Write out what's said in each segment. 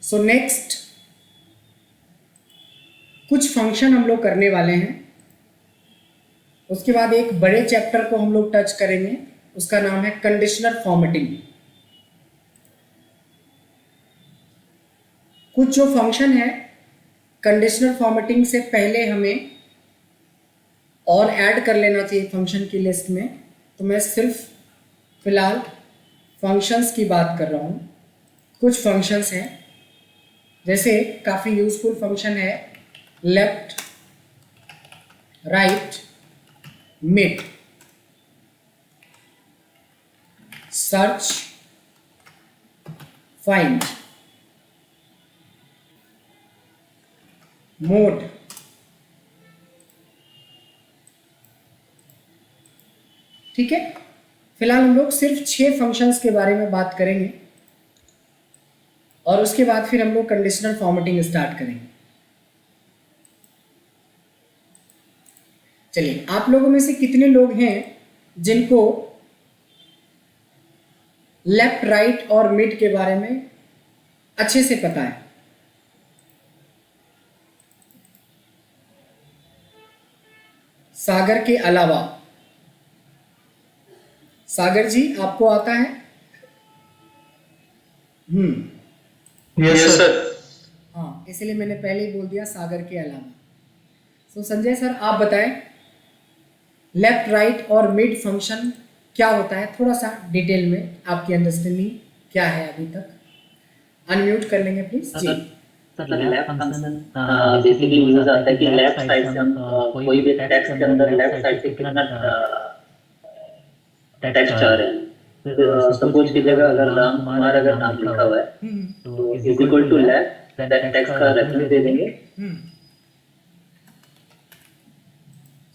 So next कुछ function हम लोग करने वाले हैं। उसके बाद एक बड़े चैप्टर को हम लोग टच करेंगे, उसका नाम है कंडीशनल फॉर्मेटिंग। कुछ जो फंक्शन है कंडीशनल फॉर्मेटिंग से पहले हमें और ऐड कर लेना चाहिए फंक्शन की लिस्ट में, तो मैं सिर्फ फिलहाल फंक्शंस की बात कर रहा हूँ। कुछ फंक्शंस हैं, जैसे काफ़ी यूजफुल फंक्शन है left, right, mid, search, find, mode, ठीक है। फिलहाल हम लोग सिर्फ 6 फंक्शंस के बारे में बात करेंगे और उसके बाद फिर हम लोग कंडीशनल फॉर्मेटिंग स्टार्ट करेंगे। चलिए, आप लोगों में से कितने लोग हैं जिनको लेफ्ट, राइट और मिड के बारे में अच्छे से पता है? सागर के अलावा, सागर जी आपको आता है? Yes sir. हाँ, इसलिए मैंने पहले ही बोल दिया सागर के अलावा। तो संजय सर आप बताएं लेफ्ट, राइट और मिड फंक्शन क्या होता है, थोड़ा सा डिटेल में आपकी अंडरस्टैंडिंग क्या है अभी तक? अनम्यूट कर लेंगे प्लीज जी। Sir left function basically use होता है कि लेफ्ट साइड से हम कोई भी टेक्स्ट के अंदर लेफ्ट साइड से कितना टेक्स्ट चाह रहे हैं। सपोज की जगह अगर राम कुमार अगर नाम लिखा हुआ है तो is equal to left, that text का रेफरेंस दे देंगे।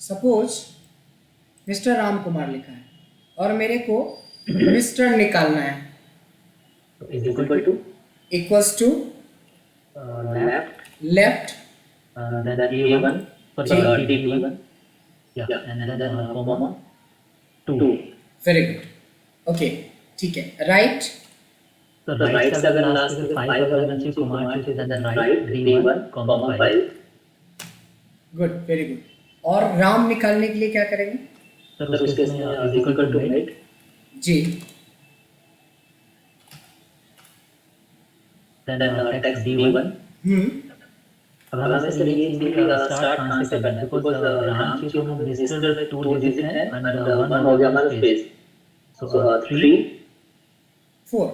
सपोज मिस्टर राम कुमार लिखा है और मेरे को मिस्टर निकालना है, तो is equal to equals to left then A1 sorry D1 yeah and then comma 2। Very good, okay ठीक है। राइट, तो राइट से अगर लास्ट में 5 अगर नीचे कुमार से then right D1 5। Good, very good. और राम निकालने के लिए क्या करेंगे? सर उसके इज इक्वल टू मिड जी, देन टेक्स्ट D1। अब हमें से ये चीज स्टार्ट कहां से करना है, बिकॉज़ राम की जो मिस्टर 2 डिजिट है एंड 1 हो गया हमारा स्पेस, सो 3 4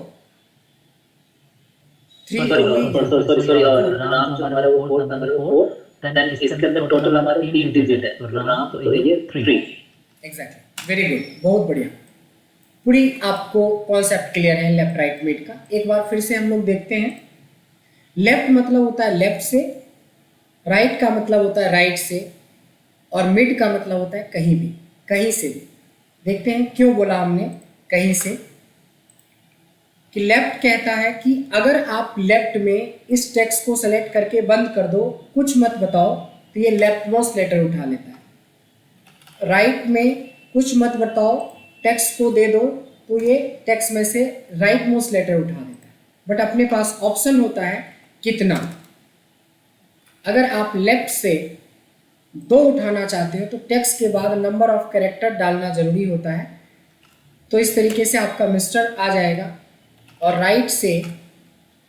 सॉरी राम जो हमारा वो फोर्थ नंबर 4 देन इसके अंदर टोटल हमारे 3 डिजिट है, तो राम तो ये 3। एग्जैक्टली, वेरी गुड, बहुत बढ़िया। पूरी आपको कॉन्सेप्ट क्लियर है लेफ्ट, राइट, मिड का। एक बार फिर से हम लोग देखते हैं। लेफ्ट मतलब होता है लेफ्ट से, राइट का मतलब होता है राइट से, और मिड का मतलब होता है कहीं भी, कहीं से भी। देखते हैं क्यों बोला हमने कहीं से। कि लेफ्ट कहता है कि अगर आप लेफ्ट में इस टेक्स्ट को सेलेक्ट करके बंद कर दो, कुछ मत बताओ, तो ये लेफ्ट मोस्ट लेटर उठा लेता है। राइट में कुछ मत बताओ, टेक्स्ट को दे दो, तो ये टेक्स्ट में से राइट मोस्ट लेटर उठा देता है। बट अपने पास ऑप्शन होता है कितना। अगर आप लेफ्ट से 2 उठाना चाहते हो तो टेक्स्ट के बाद नंबर ऑफ कैरेक्टर डालना जरूरी होता है। तो इस तरीके से आपका मिस्टर आ जाएगा। और राइट से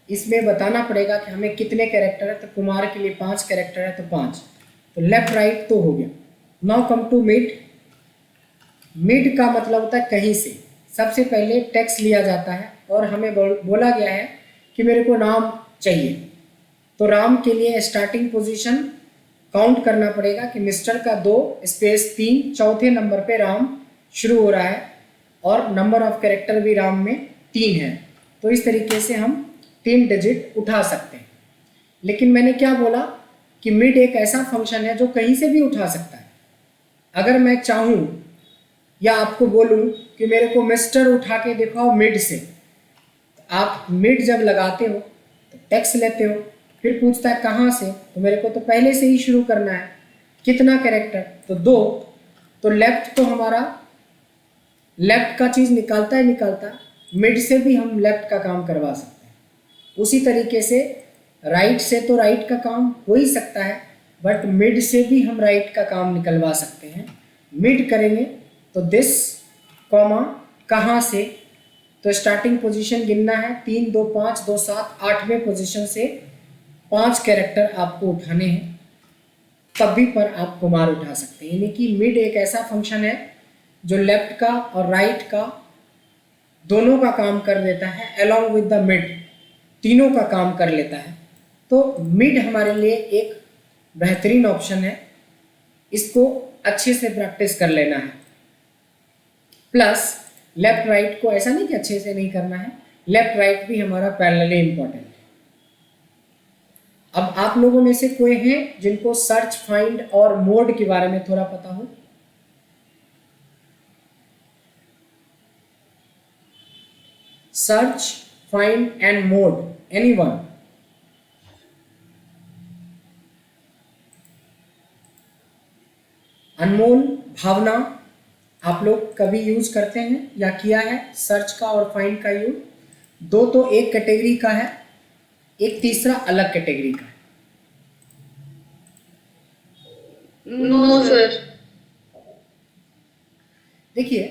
इसमें बताना पड़ेगा कि हमें कितने कैरेक्टर है, तो कुमार के लिए 5 कैरेक्टर है तो 5, तो लेफ्ट राइट तो हो गया। Now come to mid. Mid का मतलब होता है कहीं से। सबसे पहले टेक्स्ट लिया जाता है और हमें बोला गया है कि मेरे को नाम चाहिए, तो राम के लिए स्टार्टिंग पोजीशन काउंट करना पड़ेगा कि मिस्टर का 2 स्पेस 3, चौथे नंबर पे राम शुरू हो रहा है और नंबर ऑफ कैरेक्टर भी राम में 3 है। तो इस तरीके से हम 3 डिजिट उठा सकते हैं। लेकिन मैंने क्या बोला कि मिड एक ऐसा फंक्शन है जो कहीं से भी उठा सकता है। अगर मैं चाहूँ या आपको बोलूँ कि मेरे को मिस्टर उठा के दिखाओ मिड से, तो आप मिड जब लगाते हो तो टेक्स्ट लेते हो, फिर पूछता है कहाँ से, तो मेरे को तो पहले से ही शुरू करना है। कितना कैरेक्टर, तो 2, तो लेफ्ट तो हमारा लेफ्ट का चीज़ निकालता है, मिड से भी हम लेफ्ट का काम करवा सकते हैं। उसी तरीके से राइट से तो राइट का काम हो ही सकता है, बट मिड से भी हम राइट का काम निकलवा सकते हैं। मिड करेंगे तो दिस कॉमा कहाँ से, तो स्टार्टिंग पोजीशन गिनना है 3 2 5 2 7 8वें पोजीशन से 5 कैरेक्टर आपको उठाने हैं, तभी पर आप कुमार उठा सकते हैं। यानी कि मिड एक ऐसा फंक्शन है जो लेफ्ट का और राइट का दोनों का काम कर देता है, अलॉन्ग विद द मिड तीनों का काम कर लेता है। तो मिड हमारे लिए एक बेहतरीन ऑप्शन है, इसको अच्छे से प्रैक्टिस कर लेना है। प्लस लेफ्ट राइट को ऐसा नहीं कि अच्छे से नहीं करना है, लेफ्ट राइट भी हमारा पैरेलली इंपॉर्टेंट है। अब आप लोगों में से कोई हैं जिनको सर्च, फाइंड और मोड के बारे में थोड़ा पता हो? Search, find and mode, anyone? Anmol, Bhavna, आप लोग कभी यूज करते हैं या किया है सर्च का और फाइंड का यूज? दो तो एक कैटेगरी का है, एक तीसरा अलग कैटेगरी का है। No sir. देखिए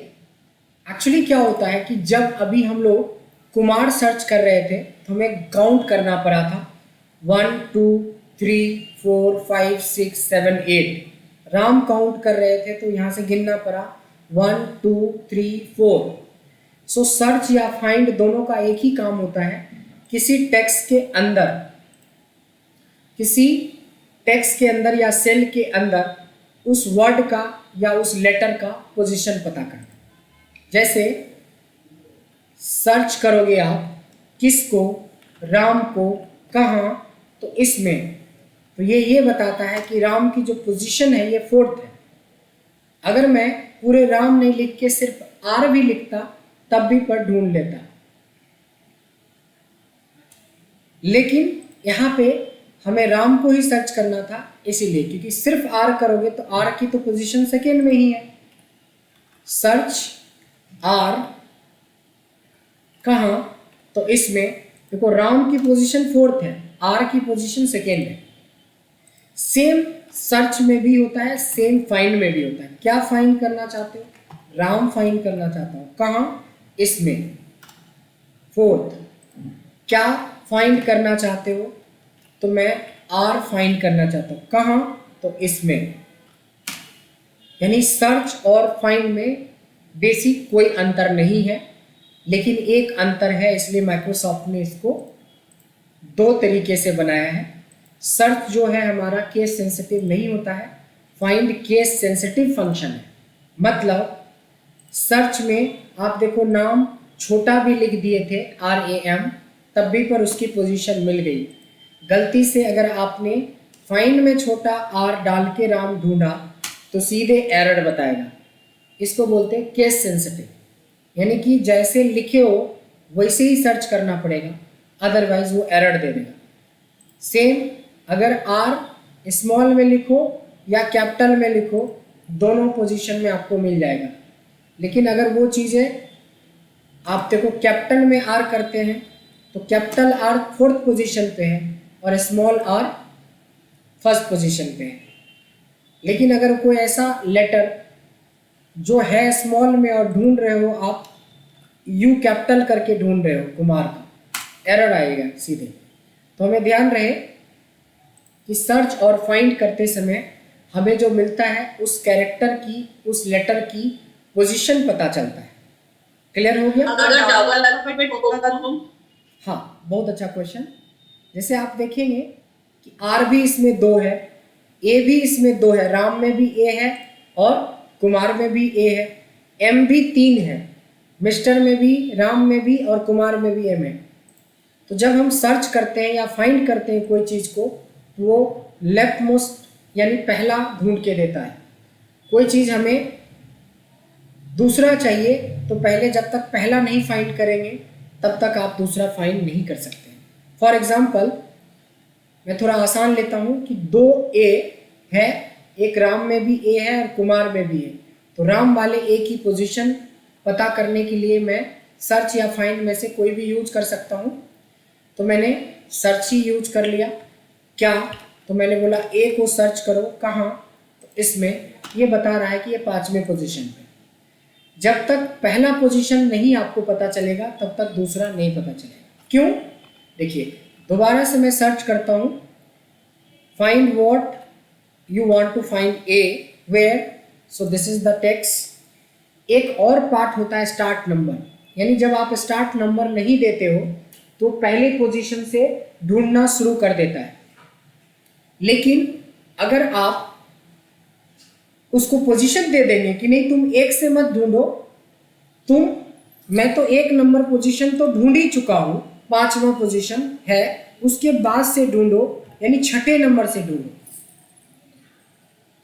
एक्चुअली क्या होता है कि जब अभी हम लोग कुमार सर्च कर रहे थे तो हमें काउंट करना पड़ा था 1 2 3 4 5 6 7 8। राम काउंट कर रहे थे तो यहाँ से गिनना पड़ा 1 2 3 4। सो सर्च या फाइंड दोनों का एक ही काम होता है, किसी टेक्स्ट के अंदर या सेल के अंदर उस वर्ड का या उस लेटर का पोजीशन पता करना। जैसे सर्च करोगे आप किसको, राम को, कहाँ, तो इसमें तो ये बताता है कि राम की जो पोजीशन है ये 4th है। अगर मैं पूरे राम नहीं लिख के सिर्फ आर भी लिखता तब भी पर ढूंढ लेता, लेकिन यहाँ पे हमें राम को ही सर्च करना था, इसीलिए क्योंकि सिर्फ आर करोगे तो आर की तो पोजीशन सेकेंड में ही है। सर्च आर कहाँ, तो इसमें देखो राम की पोजीशन 4th है, आर की पोजीशन सेकेंड है। सेम सर्च में भी होता है, सेम फाइंड में भी होता है। क्या फाइंड करना चाहते हो? राम फाइंड करना चाहता हूँ, कहाँ? इसमें 4th। क्या फाइंड करना चाहते हो? तो मैं आर फाइंड करना चाहता हूँ, कहाँ? तो इसमें। यानी सर्च और फाइंड में बेसिक कोई अंतर नहीं है, लेकिन एक अंतर है, इसलिए माइक्रोसॉफ्ट ने इसको 2 तरीके से बनाया है। सर्च जो है हमारा केस सेंसिटिव नहीं होता है, फाइंड केस सेंसिटिव फंक्शन है। मतलब सर्च में आप देखो नाम छोटा भी लिख दिए थे RAM, तब भी पर उसकी पोजीशन मिल गई। गलती से अगर आपने फाइंड में छोटा r डाल के राम ढूंढा तो सीधे एरर बताएगा। इसको बोलते हैं केस सेंसिटिव, यानी कि जैसे लिखे हो वैसे ही सर्च करना पड़ेगा, अदरवाइज वो एरर दे देगा। सेम अगर R स्मॉल में लिखो या कैपिटल में लिखो, दोनों पोजीशन में आपको मिल जाएगा। लेकिन अगर वो चीज़ें आप देखो कैपिटल में R करते हैं तो कैपिटल R 4th पोजीशन पे है और स्मॉल r 1st पोजीशन पे है। लेकिन अगर कोई ऐसा लेटर जो है स्मॉल में और ढूंढ रहे हो आप U कैपिटल करके ढूंढ रहे हो कुमार का, एरर आएगा सीधे। तो हमें ध्यान रहे कि सर्च और फाइंड करते समय हमें जो मिलता है उस कैरेक्टर की, उस लेटर की पोजीशन पता चलता है। क्लियर हो गया? अगर डबल अल्फाबेट होगा तो? हाँ, बहुत अच्छा क्वेश्चन। जैसे आप देखेंगे कि R भी इसमें 2 है, A भी इसमें 2 है, राम में भी A है और कुमार में भी A है, M भी 3 है, मिस्टर में भी, राम में भी और कुमार में भी M है। तो जब हम सर्च करते हैं या फाइंड करते हैं कोई चीज़ को, तो वो लेफ्ट मोस्ट यानी पहला ढूंढ के देता है। कोई चीज़ हमें दूसरा चाहिए तो पहले जब तक पहला नहीं फाइंड करेंगे तब तक आप दूसरा फाइंड नहीं कर सकते। फॉर एग्जाम्पल मैं थोड़ा आसान लेता हूँ कि 2 A है, एक राम में भी A है और कुमार में भी है, तो राम वाले A की पोजीशन पता करने के लिए मैं सर्च या फाइंड में से कोई भी यूज कर सकता हूँ। तो मैंने सर्च ही यूज कर लिया। क्या? तो मैंने बोला ए को सर्च करो, कहाँ? तो इसमें ये बता रहा है कि ये 5वें पोजीशन पे। जब तक पहला पोजीशन नहीं आपको पता चलेगा तब तक दूसरा नहीं पता चलेगा। क्यों? देखिए, दोबारा से मैं सर्च करता हूँ, find what you want to find a where, so this is the text. एक और पार्ट होता है स्टार्ट नंबर, यानी जब आप स्टार्ट नंबर नहीं देते हो तो पहले पोजीशन से ढूंढना शुरू कर देता है। लेकिन अगर आप उसको पोजीशन दे देंगे कि नहीं तुम एक से मत ढूंढो, मैं तो 1 नंबर पोजीशन तो ढूंढ ही चुका हूं, 5वां पोजीशन है, उसके बाद से ढूंढो, यानी 6ठे नंबर से ढूंढो।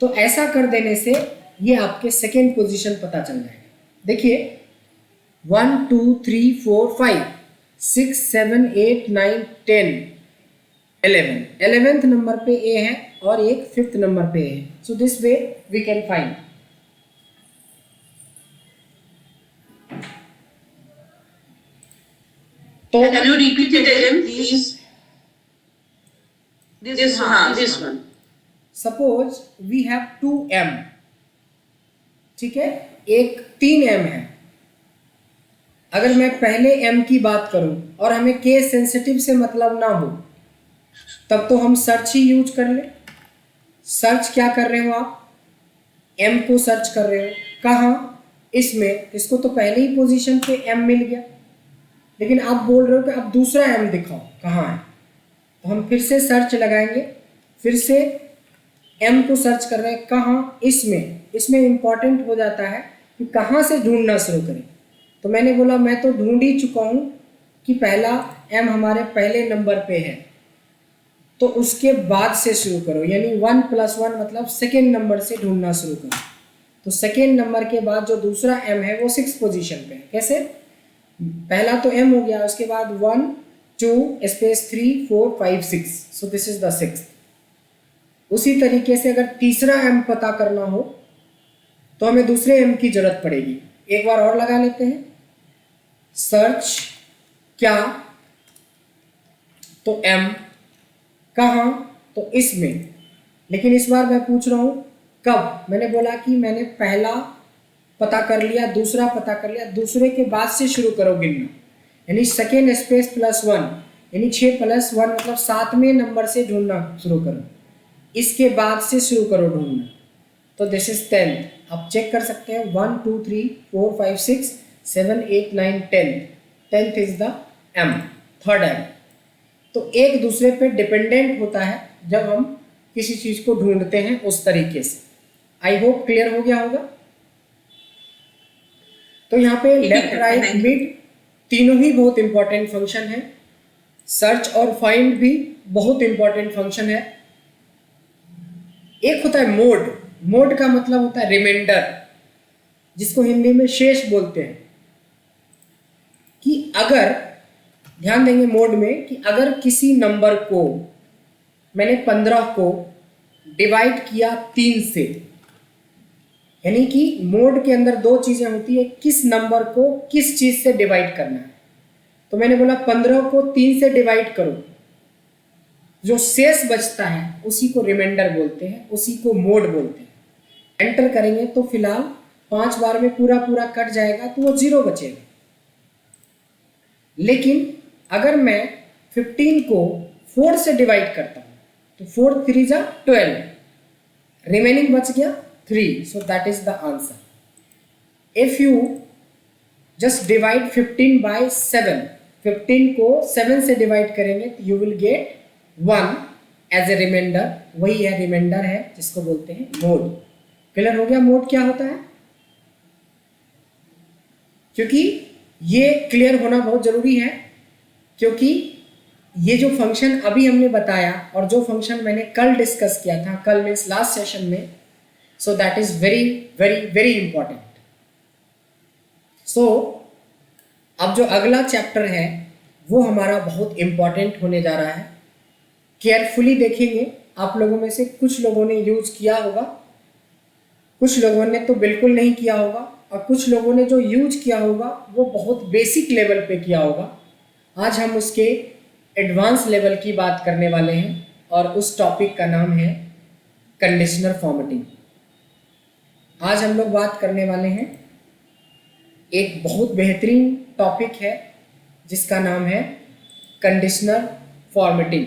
तो ऐसा कर देने से ये आपके सेकेंड पोजीशन पता चल जाएगा। देखिए 1 2 3 4 5 6 7 8 9 10 11 11th नंबर पे ए है और एक 5th नंबर पे है। So this way we can find. तो Can you repeat it again, please? This one. Suppose we have 2m, ठीक है, एक 3m है। अगर मैं पहले m की बात करूं और हमें केस सेंसिटिव से मतलब ना हो तब तो हम सर्च ही यूज कर ले। सर्च क्या कर रहे हो आप? m को सर्च कर रहे हो, कहाँ? इसमें। इसको तो पहले ही पोजीशन पे m मिल गया, लेकिन आप बोल रहे हो कि अब दूसरा m दिखाओ, कहाँ है? तो हम फिर से सर्च लगाएंगे, फिर से m को सर्च कर रहे हैं, कहाँ? इसमें इंपॉर्टेंट हो जाता है कि कहाँ से ढूंढना शुरू करें। तो मैंने बोला मैं तो ढूंढ ही चुका हूँ कि पहला m हमारे पहले नंबर पे है, तो उसके बाद से शुरू करो, यानी 1 + 1 मतलब सेकेंड नंबर से ढूंढना शुरू करो। तो सेकेंड नंबर के बाद जो दूसरा m है वो 6 पोजीशन पे है। कैसे? पहला तो m हो गया, उसके बाद 1 2 space 3 4 5 6, so this is the 6th। उसी तरीके से अगर तीसरा m पता करना हो तो हमें दूसरे m की जरूरत पड़ेगी। एक बार और लगा लेते हैं, सर्च क्या? तो m, कहाँ? तो इसमें। लेकिन इस बार मैं पूछ रहा हूं कब? मैंने बोला कि मैंने पहला पता कर लिया, दूसरा पता कर लिया, दूसरे के बाद से शुरू करो गिनना, यानी सेकेंड स्पेस +1, यानी 6 + 1 मतलब 7वें नंबर से ढूंढना शुरू करो, इसके बाद से शुरू करो ढूंढना। तो दिस इज 10th। आप चेक कर सकते हैं 1 2 3 4 5 6 7 8 9 10th is the m, third m। तो एक दूसरे पे डिपेंडेंट होता है जब हम किसी चीज को ढूंढते हैं उस तरीके से। आई होप क्लियर हो गया होगा। तो यहाँ पे लेफ्ट राइट मिड तीनों ही बहुत इंपॉर्टेंट फंक्शन है। सर्च और फाइंड भी बहुत इंपॉर्टेंट फंक्शन है। एक होता है मोड। मोड का मतलब होता है रिमाइंडर, जिसको हिंदी में शेष बोलते हैं। कि अगर ध्यान देंगे मोड में कि अगर किसी नंबर को मैंने 15 को डिवाइड किया 3 से, यानी कि मोड के अंदर 2 चीजें होती है, किस नंबर को किस चीज से डिवाइड करना है। तो मैंने बोला 15 को 3 से डिवाइड करो, जो शेष बचता है उसी को रिमाइंडर बोलते हैं, उसी को मोड बोलते हैं। एंटर करेंगे तो फिलहाल 5 बार में पूरा पूरा कट जाएगा तो वो 0 बचेगा। लेकिन अगर मैं 15 को 4 से डिवाइड करता हूं तो 4 3 जा 12, रिमेनिंग बच गया 3, so that is the answer. If you just divide 15 by 7, 15 को 7 से डिवाइड करेंगे तो you will get 1 as a remainder. वही है रिमाइंडर है जिसको बोलते हैं मोड। क्लियर हो गया मोड क्या होता है? क्योंकि ये क्लियर होना बहुत जरूरी है, क्योंकि ये जो फंक्शन अभी हमने बताया और जो फंक्शन मैंने कल डिस्कस किया था, कल मीन्स लास्ट सेशन में, so that is very very very important. So अब जो अगला चैप्टर है वो हमारा बहुत इंपॉर्टेंट होने जा रहा है। केयरफुली देखेंगे। आप लोगों में से कुछ लोगों ने यूज किया होगा, कुछ लोगों ने तो बिल्कुल नहीं किया होगा, और कुछ लोगों ने जो यूज किया होगा वो बहुत बेसिक लेवल पे किया होगा। आज हम उसके एडवांस लेवल की बात करने वाले हैं और उस टॉपिक का नाम है कंडीशनर फॉर्मेटिंग। आज हम लोग बात करने वाले हैं एक बहुत बेहतरीन टॉपिक है जिसका नाम है कंडीशनर फॉर्मेटिंग।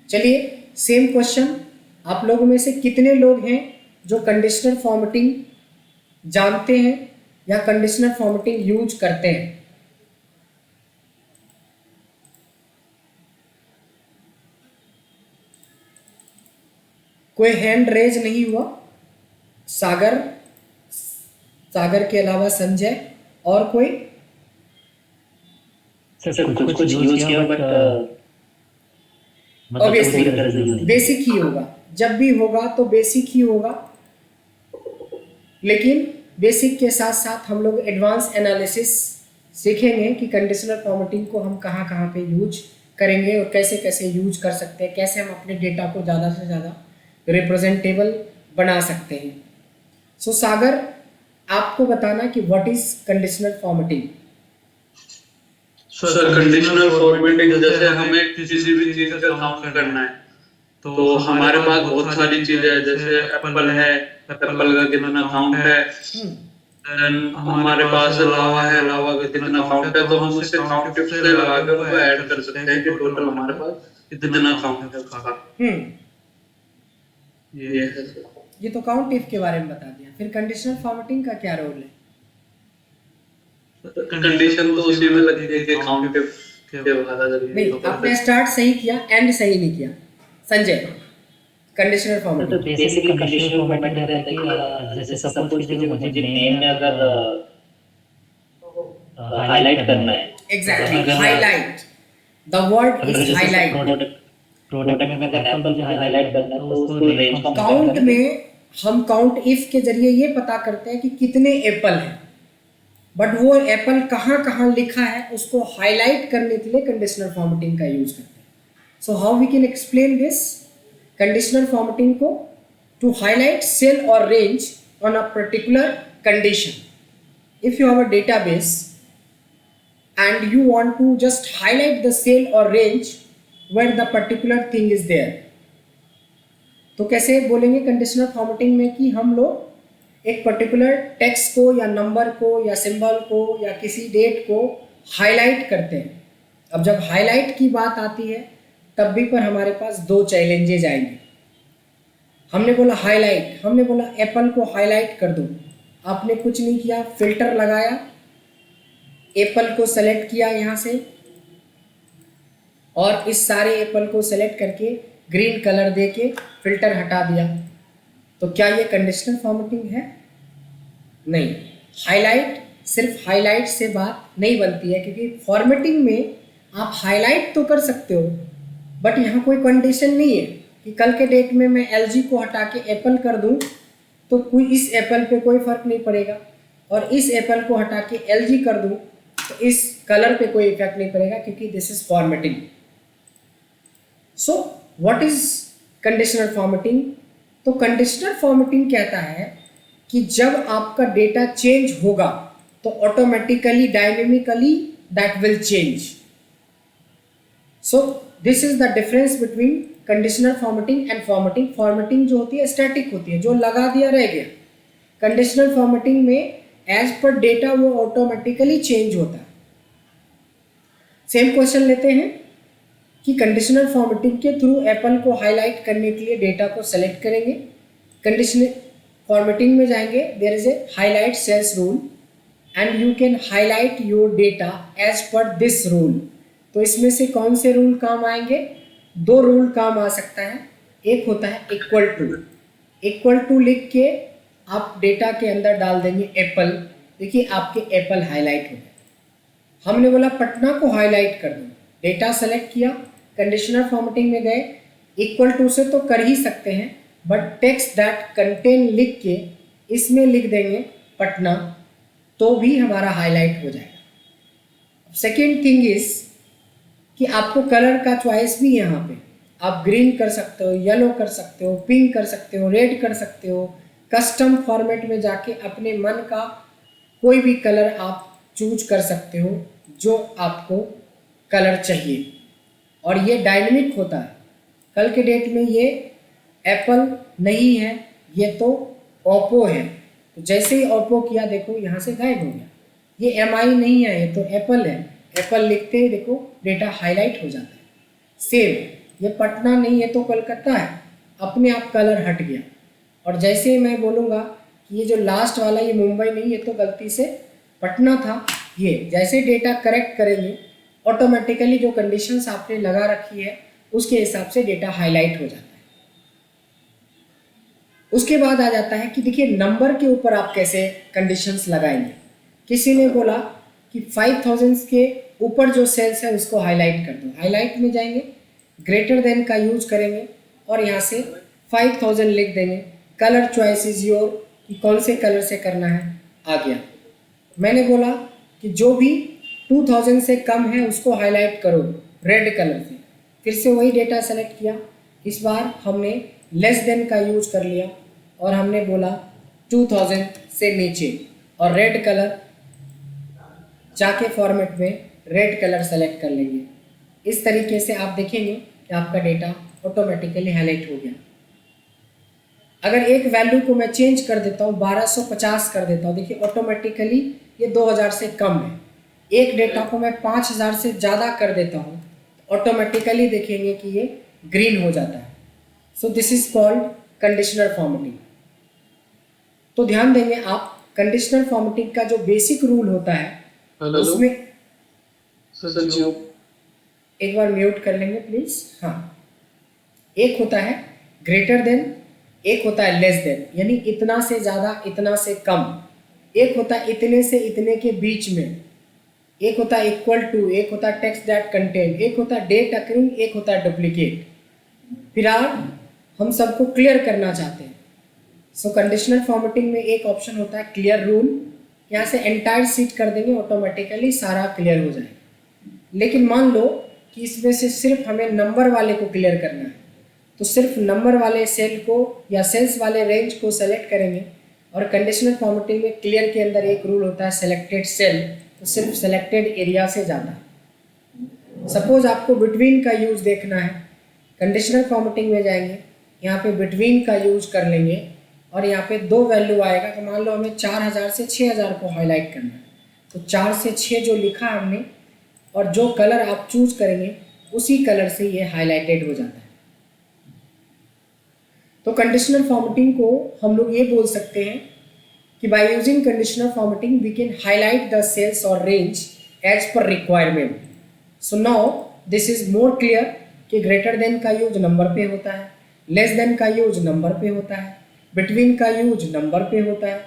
चलिए सेम क्वेश्चन, आप लोगों में से कितने लोग हैं जो कंडीशनर फॉर्मेटिंग जानते हैं या कंडीशनर फॉर्मेटिंग यूज करते हैं? कोई हैंड रेज नहीं हुआ। सागर के अलावा संजय और कोई? सर कुछ यूज किया बट ऑब्वियसली बेसिक ही होगा, जब भी होगा तो बेसिक ही होगा, लेकिन बेसिक के साथ साथ हम लोग एडवांस एनालिसिस सीखेंगे कि कंडीशनल फॉर्मेटिंग को हम कहाँ कहाँ पे यूज करेंगे और कैसे कैसे यूज कर सकते हैं, कैसे हम अपने डेटा को ज़्यादा से ज़्यादा रिप्रेजेंटेबल बना सकते हैं। सो सागर, आपको बताना कि what is conditional formatting. Sir conditional formatting जैसे हमें किसी भी चीज का काउंट करना है तो हमारे पास बहुत सारी चीजें हैं, जैसे एप्पल है, एप्पल का कितना काउंट है, देन हमारे पास लावा है, लावा का कितना काउंट है, तो हम उससे काउंट टिप्स से लगाकर उसको ऐड कर सकते हैं कि टोटल हमारे पास कितना काउंट है उसका। ये है सर। ये तो काउंट इफ के बारे में बता दिया, फिर कंडीशनल फॉर्मेटिंग का क्या रोल है? कंडीशन तो उसी में लगती है कि काउंट टिप के बाद अगर नहीं, आपने स्टार्ट सही किया, एंड सही नहीं किया। संजय, कंडीशनल तो फॉर्मेटिंग बेसिकली कंडीशनल फॉर्मेटिंग रहता है कि जैसे सपोज कीजिए मुझे नेम में अगर हाईलाइट करना है, exactly highlight, the word is highlight. Product में अगर एप्पल जो हाईलाइट करना है तो उसको रेंज काउंट में हम काउंट इफ के जरिए ये पता करते हैं कि कितने एप्पल हैं, बट वो एप्पल कहाँ कहाँ लिखा है उसको हाईलाइट करने के लिए कंडीशनल फॉर्मेटिंग का यूज करते हैं। So how we can explain this conditional formatting को? टू हाईलाइट सेल और range on a particular condition. If you have a database and you want to just highlight the cell or range where the particular thing is there, तो कैसे बोलेंगे conditional formatting में कि हम लोग एक particular text को या नंबर को या सिंबल को या किसी डेट को हाईलाइट करते हैं। अब जब हाईलाइट की बात आती है तब भी पर हमारे पास दो चैलेंजेज आएंगे। हमने बोला हाईलाइट, हमने बोला एप्पल को हाईलाइट कर दो, आपने कुछ नहीं किया, फिल्टर लगाया, एप्पल को सेलेक्ट किया यहाँ से और इस सारे एप्पल को सेलेक्ट करके ग्रीन कलर देके फिल्टर हटा दिया, तो क्या ये कंडीशनल फॉर्मेटिंग है? नहीं। हाईलाइट, सिर्फ हाईलाइट से बात नहीं बनती है, क्योंकि फॉर्मेटिंग में आप हाईलाइट तो कर सकते हो बट यहाँ कोई कंडीशन नहीं है कि कल के डेट में मैं LG को हटा के एप्पल कर दूँ तो कोई इस एप्पल पे कोई फर्क नहीं पड़ेगा, और इस एप्पल को हटा के LG कर दूँ तो इस कलर पे कोई इफेक्ट नहीं पड़ेगा, क्योंकि this is formatting. So what is conditional formatting? तो कंडीशनल फॉर्मेटिंग कहता है कि जब आपका डेटा चेंज होगा तो automatically dynamically that will change. So this is the difference between conditional formatting and formatting. Formatting जो होती है स्टैटिक होती है, जो लगा दिया रह गया। कंडीशनल फॉर्मेटिंग में एज पर डेटा वो ऑटोमेटिकली चेंज होता है। सेम क्वेश्चन लेते हैं कि कंडीशनल फॉर्मेटिंग के थ्रू एप्पल को हाईलाइट करने के लिए डेटा को सेलेक्ट करेंगे, कंडीशनल फॉर्मेटिंग में जाएंगे, there is a highlight cells rule and you can highlight your data as per this rule. तो इसमें से कौन से रूल काम आएंगे? दो रूल काम आ सकता है। एक होता है इक्वल टू, इक्वल टू लिख के आप डेटा के अंदर डाल देंगे एप्पल, देखिए आपके एप्पल हाईलाइट हो गए। हमने बोला पटना को हाईलाइट कर दो, डेटा सेलेक्ट किया, कंडीशनल फॉर्मेटिंग में गए, इक्वल टू से तो कर ही सकते हैं बट टेक्स्ट दैट कंटेन लिख के इसमें लिख देंगे पटना, तो भी हमारा हाईलाइट हो जाएगा। सेकेंड थिंग इज कि आपको कलर का चॉइस भी यहाँ पे, आप ग्रीन कर सकते हो, येलो कर सकते हो, पिंक कर सकते हो, रेड कर सकते हो। कस्टम फॉर्मेट में जाके अपने मन का कोई भी कलर आप चूज कर सकते हो जो आपको कलर चाहिए, और ये डायनेमिक होता है। कल के डेट में ये एप्पल नहीं है, ये तो ओप्पो है। तो जैसे ही ओप्पो किया देखो यहाँ से गायब हो गया। ये एमआई नहीं है, ये तो एप्पल है। एप्पल लिखते ही देखो डेटा हाईलाइट हो जाता है। सेम ये पटना नहीं है तो कलकत्ता है, अपने आप कलर हट गया। और जैसे ही मैं बोलूँगा कि ये जो लास्ट वाला ये मुंबई नहीं, ये तो गलती से पटना था, ये जैसे डेटा करेक्ट करेंगे ऑटोमेटिकली जो कंडीशंस आपने लगा रखी है उसके हिसाब से डेटा हाईलाइट हो जाता है। उसके बाद आ जाता है कि देखिए नंबर के ऊपर आप कैसे कंडीशंस लगाएंगे। किसी ने बोला कि 5000 के ऊपर जो सेल्स है उसको हाईलाइट कर दो। हाईलाइट में जाएंगे, ग्रेटर देन का यूज करेंगे और यहाँ से 5000 लिख देंगे। कलर चॉइस इज योर, कि कौन से कलर से करना है, आ गया। मैंने बोला कि जो भी 2000 से कम है उसको हाईलाइट करो रेड कलर से, फिर से वही डेटा सेलेक्ट किया। इस बार हमने लेस देन का यूज कर लिया और हमने बोला 2000 से नीचे, और रेड कलर जाके फॉर्मेट में रेड कलर सेलेक्ट कर लेंगे। इस तरीके से आप देखेंगे कि आपका डेटा ऑटोमेटिकली हाईलाइट हो गया। अगर एक वैल्यू को मैं चेंज कर देता हूँ, 1250 कर देता हूँ, देखिए ऑटोमेटिकली ये 2000 से कम है। एक डेटा को मैं 5000 से ज़्यादा कर देता हूँ, ऑटोमेटिकली देखेंगे कि ये ग्रीन हो जाता है। So this is called conditional formatting. तो ध्यान देंगे आप, कंडीशनल फॉर्मेटिंग का जो बेसिक रूल होता है उसमें, एक बार म्यूट कर लेंगे प्लीज। हाँ, एक होता है ग्रेटर देन, एक होता है लेस देन, यानी इतना से ज़्यादा इतना से कम, एक होता है इतने से इतने के बीच में, एक होता है इक्वल टू, एक होता है टेक्स्ट दैट कंटेन, एक होता है डेट अकरिंग, एक होता है डुप्लीकेट। फिर हम सबको क्लियर करना चाहते हैं। सो कंडीशनल फॉर्मेटिंग में एक ऑप्शन होता है क्लियर रूल, यहाँ से एंटायर सीट कर देंगे, ऑटोमेटिकली सारा क्लियर हो जाएगा। लेकिन मान लो कि इसमें से सिर्फ हमें नंबर वाले को क्लियर करना है, तो सिर्फ नंबर वाले सेल को या सेल्स वाले रेंज को सेलेक्ट करेंगे। और कंडीशनल फॉर्मेटिंग में क्लियर के अंदर एक रूल होता है सेलेक्टेड सेल, तो सिर्फ सेलेक्टेड एरिया से जाता है। सपोज आपको बिटवीन का यूज देखना है, कंडीशनल फॉर्मेटिंग में जाएंगे, यहाँ पे बिटवीन का यूज कर लेंगे और यहाँ पे दो वैल्यू आएगा। तो मान लो हमें 4000 से 6000 को हाईलाइट करना है, तो 4 से 6 जो लिखा हमने और जो कलर आप चूज करेंगे उसी कलर से ये हाईलाइटेड हो जाता है। तो कंडीशनल फॉर्मेटिंग को हम लोग ये बोल सकते हैं कि by using conditional formatting we can highlight the cells और range as per requirement. So now this is more clear कि ग्रेटर देन का यूज नंबर पे होता है, लेस देन का यूज नंबर पे होता है, बिटवीन का यूज नंबर पे होता है,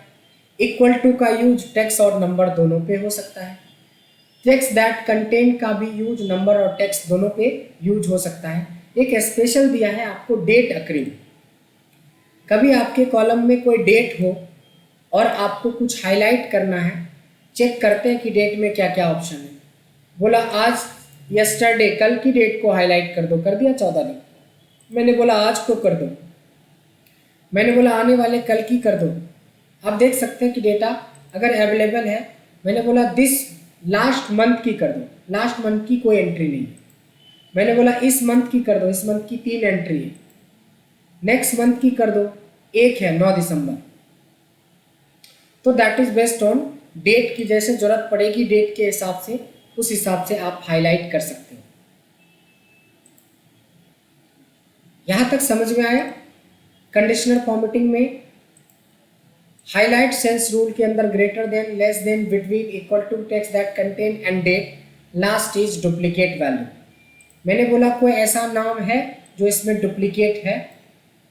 इक्वल टू का यूज टेक्स्ट और नंबर दोनों पे हो सकता है, टेक्स्ट दैट कंटेन का भी यूज नंबर और टेक्स्ट दोनों पे यूज हो सकता है। एक स्पेशल दिया है आपको डेट अकरिंग। कभी आपके कॉलम में कोई डेट हो और आपको कुछ हाईलाइट करना है, चेक करते हैं कि डेट में क्या क्या ऑप्शन है। बोला आज यस्टरडे, कल की डेट को हाईलाइट कर दो, कर दिया 14 दिन। मैंने बोला आज को कर दो, मैंने बोला आने वाले कल की कर दो। आप देख सकते हैं कि डेटा अगर अवेलेबल है, मैंने बोला दिस लास्ट मंथ की कर दो, लास्ट मंथ की कोई एंट्री नहीं है। मैंने बोला इस मंथ की कर दो, इस मंथ की 3 एंट्री है। नेक्स्ट मंथ की कर दो, 1 है 9 दिसंबर। तो that is based on date की, जैसे जरूरत पड़ेगी डेट के हिसाब से, उस हिसाब से आप हाईलाइट कर सकते हो। यहां तक समझ में आया? कंडीशनल फॉर्मेटिंग में हाईलाइट सेल्स रूल के अंदर greater than, less than, between, equal to, text that contain and date, last is duplicate value. मैंने बोला कोई ऐसा नाम है जो इसमें डुप्लीकेट है,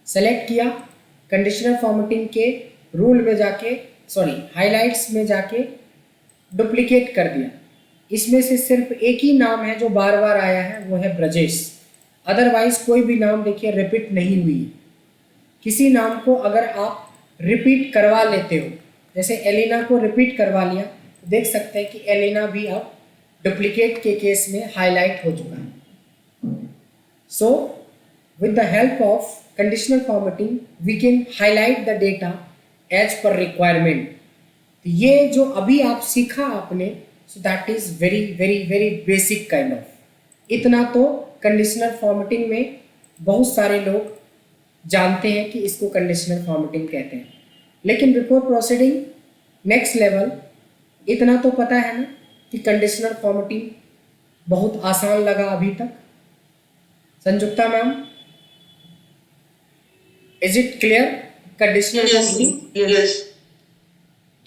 सेलेक्ट किया, कंडीशनल फॉर्मेटिंग के रूल में जाके, सॉरी हाइलाइट्स में जाके डुप्लीकेट कर दिया। इसमें से सिर्फ एक ही नाम है जो बार बार आया है, वो है ब्रजेश। अदरवाइज कोई भी नाम देखिए रिपीट नहीं हुई। किसी नाम को अगर आप रिपीट करवा लेते हो, जैसे एलिना को रिपीट करवा लिया, तो देख सकते हैं कि एलिना भी अब डुप्लीकेट के केस में हाईलाइट हो चुका है। So with the help of conditional formatting we can highlight the data as per requirement. तो ये जो अभी आप सीखा आपने, सो that is very very very basic kind of. इतना तो कंडीशनल फॉर्मेटिंग में बहुत सारे लोग जानते हैं कि इसको कंडीशनल फॉर्मेटिंग कहते हैं, लेकिन बिफोर प्रोसीडिंग नेक्स्ट लेवल, इतना तो पता है ना कि कंडीशनल फॉर्मेटिंग बहुत आसान लगा अभी तक। Sanyukta ma'am, is it clear conditional formatting? Yes.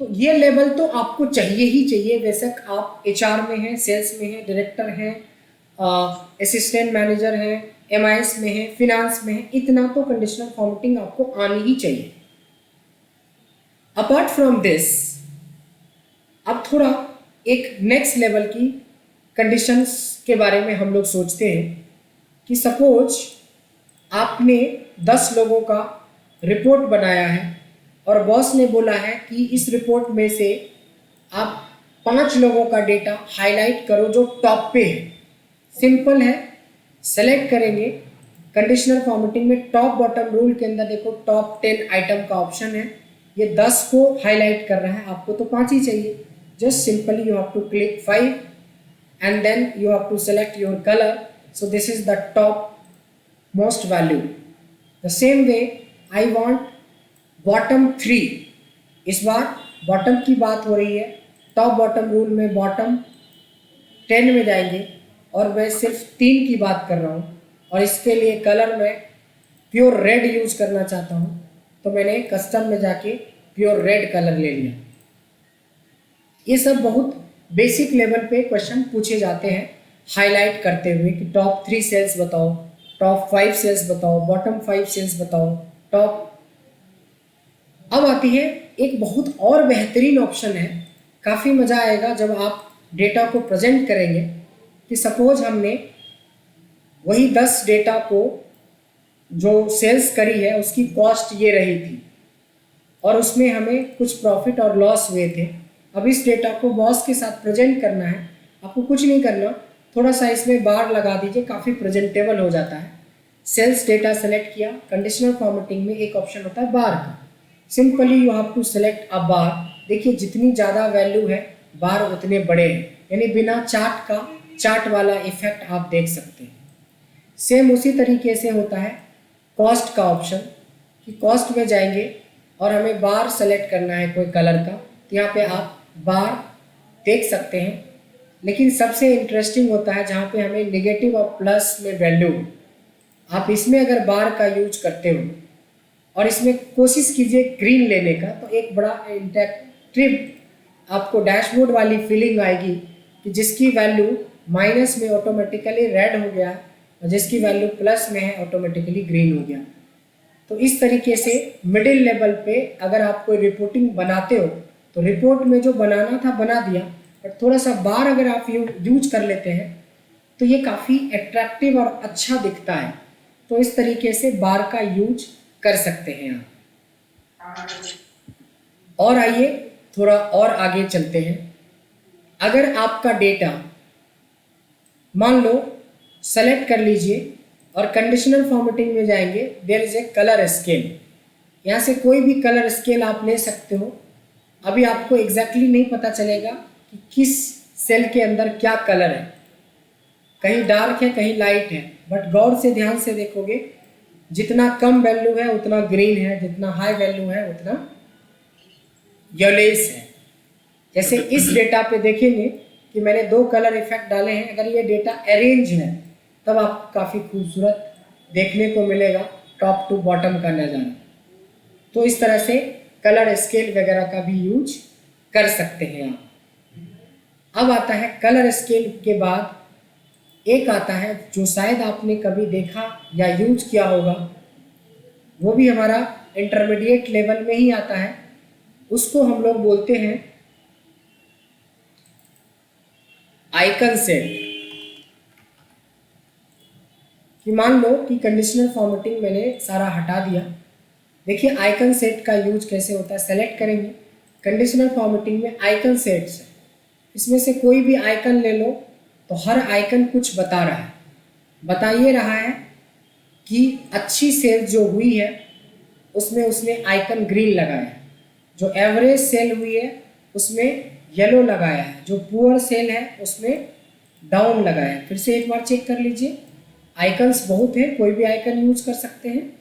तो ये लेवल तो आपको चाहिए ही चाहिए, बेशक आप एचआर में हैं, सेल्स में हैं, डायरेक्टर हैं, असिस्टेंट मैनेजर हैं, एमआईएस में हैं, फिनांस में हैं, इतना तो कंडीशनल फॉर्मेटिंग आपको आनी ही चाहिए। अपार्ट फ्रॉम दिस, अब थोड़ा एक नेक्स्ट लेवल की कंडीशंस के बारे में हम लोग सोचते हैं कि सपोज आपने 10 लोगों का रिपोर्ट बनाया है और बॉस ने बोला है कि इस रिपोर्ट में से आप 5 लोगों का डेटा हाईलाइट करो जो टॉप पे है। सिंपल है, सेलेक्ट करेंगे। कंडीशनल फॉर्मेटिंग में टॉप बॉटम रूल के अंदर देखो टॉप 10 आइटम का ऑप्शन है, ये 10 को हाईलाइट कर रहा है, आपको तो 5 ही चाहिए। Just simply you have to click 5 and then you have to select your color, so this is the top most value. The same way I want bottom 3, इस बार बॉटम की बात हो रही है, टॉप बॉटम रूल में bottom 10 में जाएंगे और मैं सिर्फ 3 की बात कर रहा हूँ और इसके लिए कलर मैं प्योर रेड यूज करना चाहता हूँ, तो मैंने कस्टम में जाके प्योर रेड कलर ले लिया। ये सब बहुत बेसिक लेवल पे क्वेश्चन पूछे जाते हैं हाईलाइट करते हुए कि टॉप 3 सेल्स बताओ, टॉप 5 सेल्स बताओ, बॉटम 5 सेल्स बताओ, टॉप। अब आती है एक बहुत और बेहतरीन ऑप्शन है, काफ़ी मज़ा आएगा जब आप डेटा को प्रेजेंट करेंगे कि सपोज हमने वही 10 डेटा को जो सेल्स करी है उसकी कॉस्ट ये रही थी और उसमें हमें कुछ प्रॉफिट और लॉस हुए थे। अब इस डेटा को बॉस के साथ प्रेजेंट करना है, आपको कुछ नहीं करना, थोड़ा सा इसमें बार लगा दीजिए, काफ़ी प्रेजेंटेबल हो जाता है। सेल्स डेटा सेलेक्ट किया, कंडीशनल फॉर्मेटिंग में एक ऑप्शन होता है बार का, simply you have to select a bar. देखिए जितनी ज़्यादा वैल्यू है बार उतने बड़े हैं, यानी बिना चार्ट का चार्ट वाला इफेक्ट आप देख सकते हैं। सेम उसी तरीके से होता है कॉस्ट का ऑप्शन, कि कॉस्ट में जाएंगे और हमें बार सेलेक्ट करना है कोई कलर का, तो यहाँ पे आप बार देख सकते हैं। लेकिन सबसे इंटरेस्टिंग होता है जहाँ पे हमें नेगेटिव और प्लस में वैल्यू, आप इसमें अगर बार का यूज करते हो और इसमें कोशिश कीजिए ग्रीन लेने का, तो एक बड़ा इंटरेक्टिव आपको डैशबोर्ड वाली फीलिंग आएगी कि जिसकी वैल्यू माइनस में ऑटोमेटिकली रेड हो गया और जिसकी वैल्यू प्लस में है ऑटोमेटिकली ग्रीन हो गया। तो इस तरीके से मिडिल लेवल पे अगर आप कोई रिपोर्टिंग बनाते हो तो रिपोर्ट में जो बनाना था बना दिया, पर थोड़ा सा बार अगर आप यूज कर लेते हैं तो ये काफ़ी अट्रैक्टिव और अच्छा दिखता है। तो इस तरीके से बार का यूज कर सकते हैं आप। और आइए थोड़ा और आगे चलते हैं। अगर आपका डेटा मान लो सेलेक्ट कर लीजिए और कंडीशनल फॉर्मेटिंग में जाएंगे, there is a colour scale, यहाँ से कोई भी कलर स्केल आप ले सकते हो। अभी आपको एग्जैक्टली नहीं पता चलेगा कि किस सेल के अंदर क्या कलर है, कहीं डार्क है कहीं लाइट है, बट गौर से ध्यान से देखोगे जितना कम वैल्यू है उतना ग्रीन है, जितना हाई वैल्यू है उतना येलोइश है। जैसे इस डेटा पे देखेंगे कि मैंने 2 कलर इफेक्ट डाले हैं, अगर ये डेटा अरेंज है तब आपको काफ़ी खूबसूरत देखने को मिलेगा टॉप टू बॉटम का नज़ारा। तो इस तरह से कलर स्केल वगैरह का भी यूज कर सकते हैं आप। अब आता है कलर स्केल के बाद एक आता है जो शायद आपने कभी देखा या यूज किया होगा, वो भी हमारा इंटरमीडिएट लेवल में ही आता है, उसको हम लोग बोलते हैं आइकन सेट। कि मान लो कि कंडीशनल फॉर्मेटिंग मैंने सारा हटा दिया। देखिए आइकन सेट का यूज कैसे होता है, सेलेक्ट करेंगे कंडीशनल फॉर्मेटिंग में आइकन सेट्स है, इसमें से कोई भी आइकन ले लो तो हर आइकन कुछ बता रहा है, बता ये रहा है कि अच्छी सेल जो हुई है उसमें उसने आइकन ग्रीन लगाया है, जो एवरेज सेल हुई है उसमें येलो लगाया है, जो पुअर सेल है उसमें डाउन लगाया है। फिर से एक बार चेक कर लीजिए, आइकन्स बहुत है, कोई भी आइकन यूज कर सकते हैं।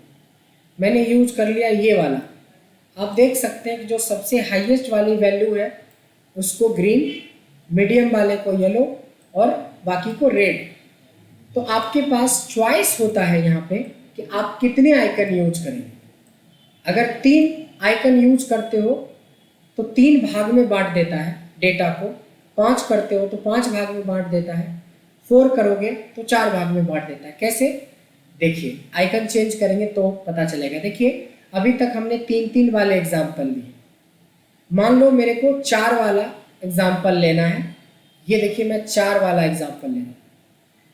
मैंने यूज कर लिया ये वाला। आप देख सकते हैं कि जो सबसे हाईएस्ट वाली वैल्यू है उसको ग्रीन, मीडियम वाले को येलो और बाकी को रेड। तो आपके पास चॉइस होता है यहाँ पे कि आप कितने आइकन यूज करेंगे। अगर 3 आइकन यूज करते हो तो 3 भाग में बांट देता है डेटा को, 5 करते हो तो 5 भाग में बांट देता है, 4 करोगे तो 4 भाग में बांट देता है। कैसे? देखिए, आइकन चेंज करेंगे तो पता चलेगा। देखिए, अभी तक हमने 3-3 वाले एग्जाम्पल लिए। मान लो मेरे को 4 वाला एग्जाम्पल लेना है। ये देखिए, मैं 4 वाला एग्जाम्पल ले रहा हूँ,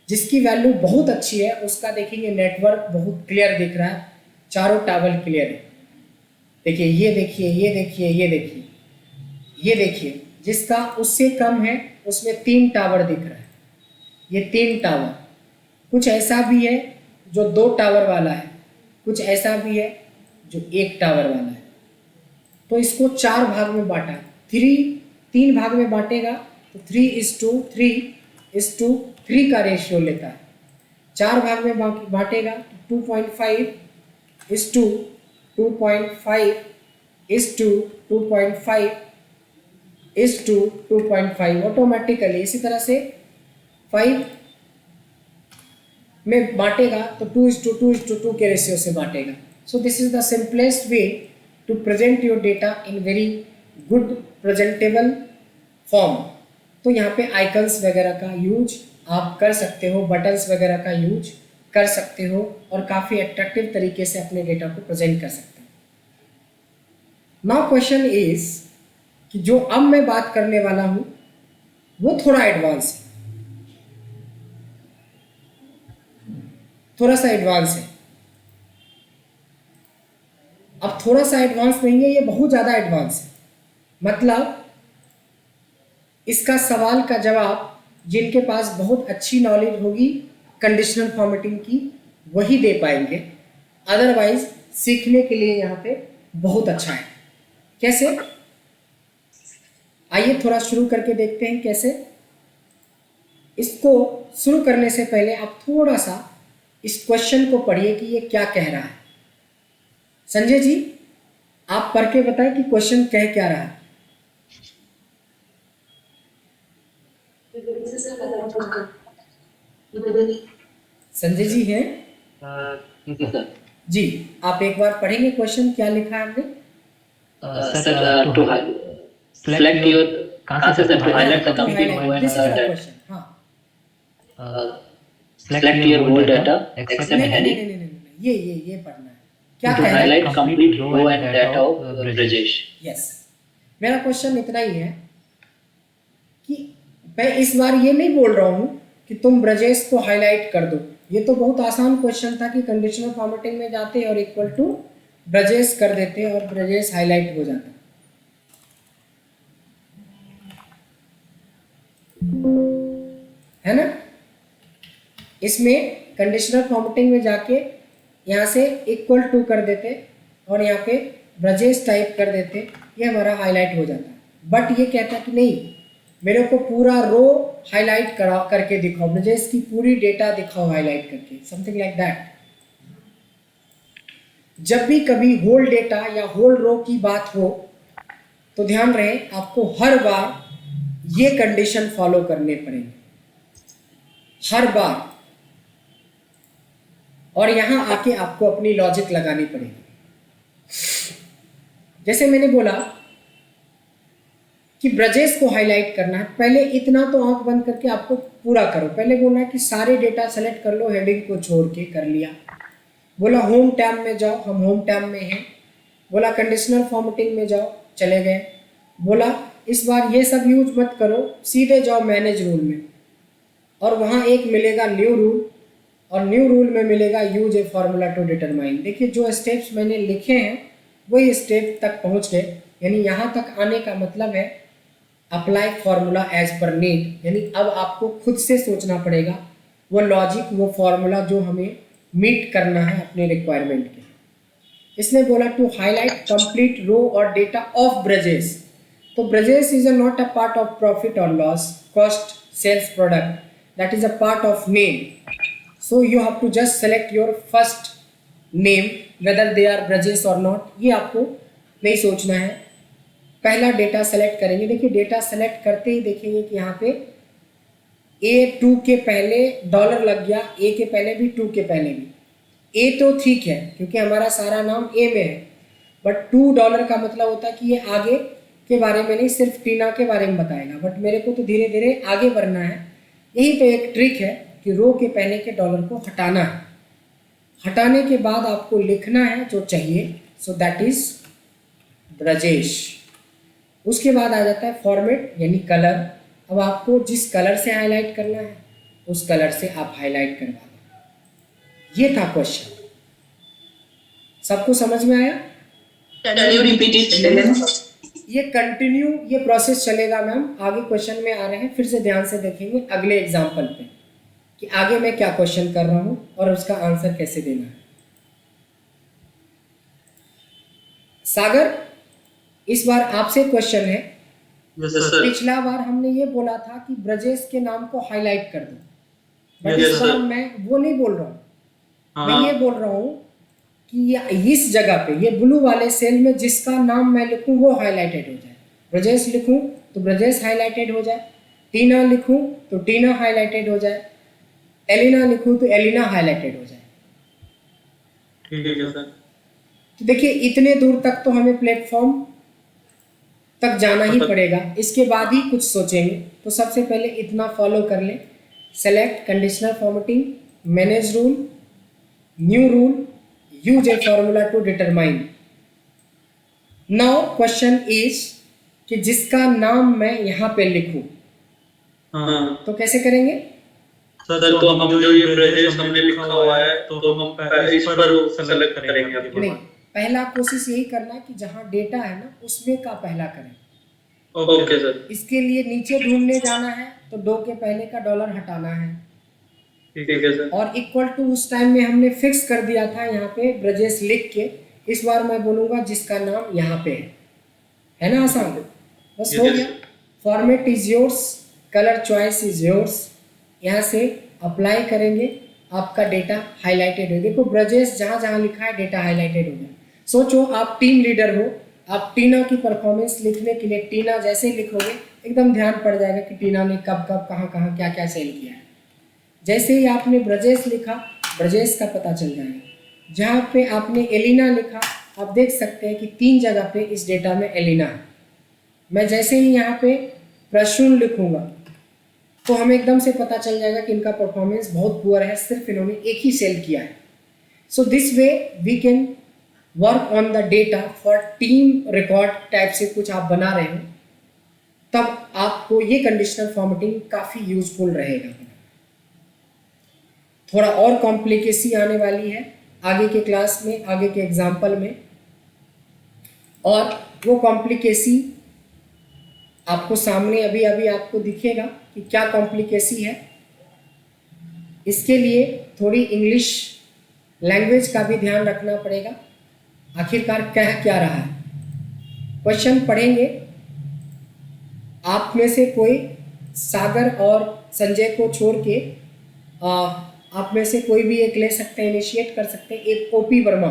जिसकी वैल्यू बहुत अच्छी है। उसका देखेंगे नेटवर्क बहुत क्लियर दिख रहा है, चारों टावर क्लियर है। देखिए, ये देखिए, ये देखिए, ये देखिए, ये देखिए, जिसका उससे कम है उसमें 3 टावर दिख रहा है। ये 3 टावर, कुछ ऐसा भी है जो 2 टावर वाला है, कुछ ऐसा भी है जो 1 टावर वाला है। तो इसको 4 भाग में बांटा, 3 भाग में बांटेगा तो 3:3:3 का रेशियो लेता है। 4 भाग में बांटेगा तो 2.5:2.5:2.5:2.5 ऑटोमेटिकली। इसी तरह से 5 में बांटेगा तो 2:2:2 के रेशियो से बांटेगा। So this is the simplest way to present your data in very good presentable form. तो यहाँ पे आइकन्स वगैरह का यूज आप कर सकते हो, बटन्स वगैरह का यूज कर सकते हो और काफ़ी अट्रैक्टिव तरीके से अपने डेटा को प्रेजेंट कर सकते हो। नाउ क्वेश्चन इज कि जो अब मैं बात करने वाला हूँ वो थोड़ा एडवांस है, थोड़ा सा एडवांस है। अब थोड़ा सा एडवांस नहीं है, ये बहुत ज़्यादा एडवांस है। मतलब इसका सवाल का जवाब जिनके पास बहुत अच्छी नॉलेज होगी कंडीशनल फॉर्मेटिंग की वही दे पाएंगे, अदरवाइज सीखने के लिए यहाँ पे बहुत अच्छा है। कैसे? आइए थोड़ा शुरू करके देखते हैं कैसे। इसको शुरू करने से पहले आप थोड़ा सा इस क्वेश्चन को पढ़िए कि ये क्या कह रहा है। संजय जी, आप पढ़ के बताएं कि क्वेश्चन कह क्या रहा है। संजय जी हैं? जी, आप एक बार पढ़ेंगे क्वेश्चन क्या लिखा है हमने? सर, टू select your कहाँ से sir highlight the complete row and data. Select your whole data except heading ये पढ़ना है। क्या to कह रहा है? highlight complete row and data of Brajesh. Yes, मेरा क्वेश्चन इतना ही है कि मैं इस बार ये नहीं बोल रहा हूँ कि तुम ब्रजेश को हाईलाइट कर दो। ये तो बहुत आसान क्वेश्चन था कि कंडीशनल फॉर्मेटिंग में जाते और इक्वल टू ब्रजेश कर देते और ब्रजेश हाईलाइट हो जाता, है ना। इसमें कंडीशनल फॉर्मेटिंग में जाके यहाँ से इक्वल टू कर देते और यहाँ पे ब्रजेश टाइप कर देते, ये हमारा हाईलाइट हो जाता। बट ये कहता कि नहीं, मेरे को पूरा रो हाईलाइट करके दिखाओ, ब्रजेश की पूरी डेटा दिखाओ हाईलाइट करके, समथिंग लाइक दैट। जब भी कभी होल डेटा या होल रो की बात हो तो ध्यान रहे आपको हर बार ये कंडीशन फॉलो करने पड़ेंगे, हर बार। और यहां आके आपको अपनी लॉजिक लगानी पड़ेगी। जैसे मैंने बोला कि ब्रजेश को हाईलाइट करना है, पहले इतना तो आंख बंद करके आपको पूरा करो। पहले बोला कि सारे डेटा सेलेक्ट कर लो, हेडिंग को छोड़ के कर लिया। बोला होम टैब में जाओ, हम होम टैब में हैं। बोला कंडीशनल फॉर्मेटिंग में जाओ, चले गए। बोला इस बार ये सब यूज मत करो, सीधे जाओ मैनेज रूल में और वहाँ एक मिलेगा न्यू रूल और न्यू रूल में मिलेगा use a formula to determine. देखिए जो स्टेप्स मैंने लिखे हैं वही स्टेप तक पहुँच गए, यानी यहाँ तक आने का मतलब है apply formula as per need, यानी अब आपको खुद से सोचना पड़ेगा वो लॉजिक, वो फॉर्मूला जो हमें मीट करना है अपने रिक्वायरमेंट के। इसने बोला टू हाईलाइट कंप्लीट रो और डेटा ऑफ ब्रजेश। तो Brajesh is not a part of profit और loss, cost, sales, product, that is a part of name. So you have to just select your first name whether they are Brajesh और not. ये आपको नहीं सोचना है. पहला data select करेंगे. देखिए डेटा सेलेक्ट करते ही देखेंगे कि यहाँ पे A2 के पहले डॉलर लग गया, A के पहले भी, 2 के पहले भी. A तो ठीक है क्योंकि हमारा सारा नाम A में है, बट $2 का मतलब होता है कि ये आगे के बारे में नहीं, सिर्फ टीना के बारे में बताएगा. बट मेरे को तो धीरे धीरे आगे बढ़ना है. यही तो एक ट्रिक है कि रो के पहले के डॉलर को हटाना है. हटाने के बाद आपको लिखना है जो चाहिए. सो दैट इज ब्रजेश. उसके बाद आ जाता है फॉर्मेट यानी कलर. अब आपको जिस कलर से हाईलाइट करना है उस कलर से आप हाईलाइट करवा दें. ये था क्वेश्चन. सबको समझ में आया? Can you repeat it? ये कंटिन्यू ये प्रोसेस चलेगा मैम. आगे क्वेश्चन में आ रहे हैं, फिर से ध्यान से देखेंगे अगले एग्जाम्पल पे कि आगे मैं क्या क्वेश्चन कर रहा हूं और उसका आंसर कैसे देना है. सागर, इस बार आपसे क्वेश्चन है. Yes, sir. पिछला बार हमने ये बोला था कि ब्रजेश के नाम को हाईलाइट कर दो, बट Yes, इस बार sir. मैं वो नहीं बोल रहा हूँ. मैं हाँ. ये बोल रहा हूँ कि इस जगह पे ये ब्लू वाले सेल में जिसका नाम मैं लिखूं वो हाईलाइटेड हो जाए. ब्रजेश लिखूं तो ब्रजेश हाईलाइटेड हो जाए, टीना लिखूं तो टीना हाईलाइटेड हो जाए, एलिना लिखूं तो एलिना हाईलाइटेड हो जाए. ठीक है सर. तो देखिए इतने दूर तक तो हमें प्लेटफॉर्म तक जाना ही पड़ेगा. इसके बाद ही कुछ सोचेंगे. तो सबसे पहले इतना फॉलो कर लें. Select conditional formatting, manage rule, new rule, use a formula to determine. Now question is कि जिसका नाम मैं यहाँ पे लिखूं हाँ. तो कैसे करेंगे? सर तो हम जो ये ब्रजेश हमने लिखा हुआ है तो हम इस पर सेलेक्ट करेंगे अभी. नहीं, पहला कोशिश यही करना है कि जहाँ डेटा है ना उसमें का पहला करें. Okay sir. इसके लिए नीचे ढूंढने जाना है तो 2 के पहले का डॉलर हटाना है. ठीक है सर. और इक्वल टू उस टाइम में हमने फिक्स कर दिया था यहाँ पे ब्रजेश लिख के. इस बार मैं बोलूँगा जिसका नाम यहाँ पे है ना. आसान, बस हो गया. Format is yours, colour choice is yours. यहाँ से अप्लाई करेंगे, आपका डेटा हाईलाइटेड हो. देखो ब्रजेश जहाँ जहाँ लिखा है डेटा हाईलाइटेड हो गया. सोचो आप टीम लीडर हो, आप टीना की परफॉर्मेंस लिखने के लिए टीना जैसे ही लिखोगे एकदम ध्यान पड़ जाएगा कि टीना ने कब कब कहाँ कहाँ क्या क्या सेल किया है. जैसे ही आपने ब्रजेश लिखा ब्रजेश का पता चल जाएगा. जहाँ पे आपने एलिना लिखा आप देख सकते हैं कि 3 जगह पे इस डेटा में एलिना है. मैं जैसे ही यहाँ पे प्रसून लिखूंगा तो हमें एकदम से पता चल जाएगा कि इनका परफॉर्मेंस बहुत पुअर है, सिर्फ इन्होंने एक ही सेल किया है. So this way we can work on the data for team record type से कुछ आप बना रहे हो, तब आपको ये कंडीशनल फॉर्मेटिंग काफ़ी यूजफुल रहेगा. थोड़ा और कॉम्प्लिकेसी आने वाली है आगे के क्लास में, आगे के एग्जाम्पल में, और वो कॉम्प्लिकेसी आपको सामने अभी अभी आपको दिखेगा कि क्या कॉम्प्लिकेसी है. इसके लिए थोड़ी इंग्लिश लैंग्वेज का भी ध्यान रखना पड़ेगा. आखिरकार कह क्या रहा है. क्वेश्चन पढ़ेंगे. आप में से कोई सागर और संजय को छोड़ के आप में से कोई भी एक ले सकते हैं, इनिशिएट कर सकते हैं. एक ओपी वर्मा.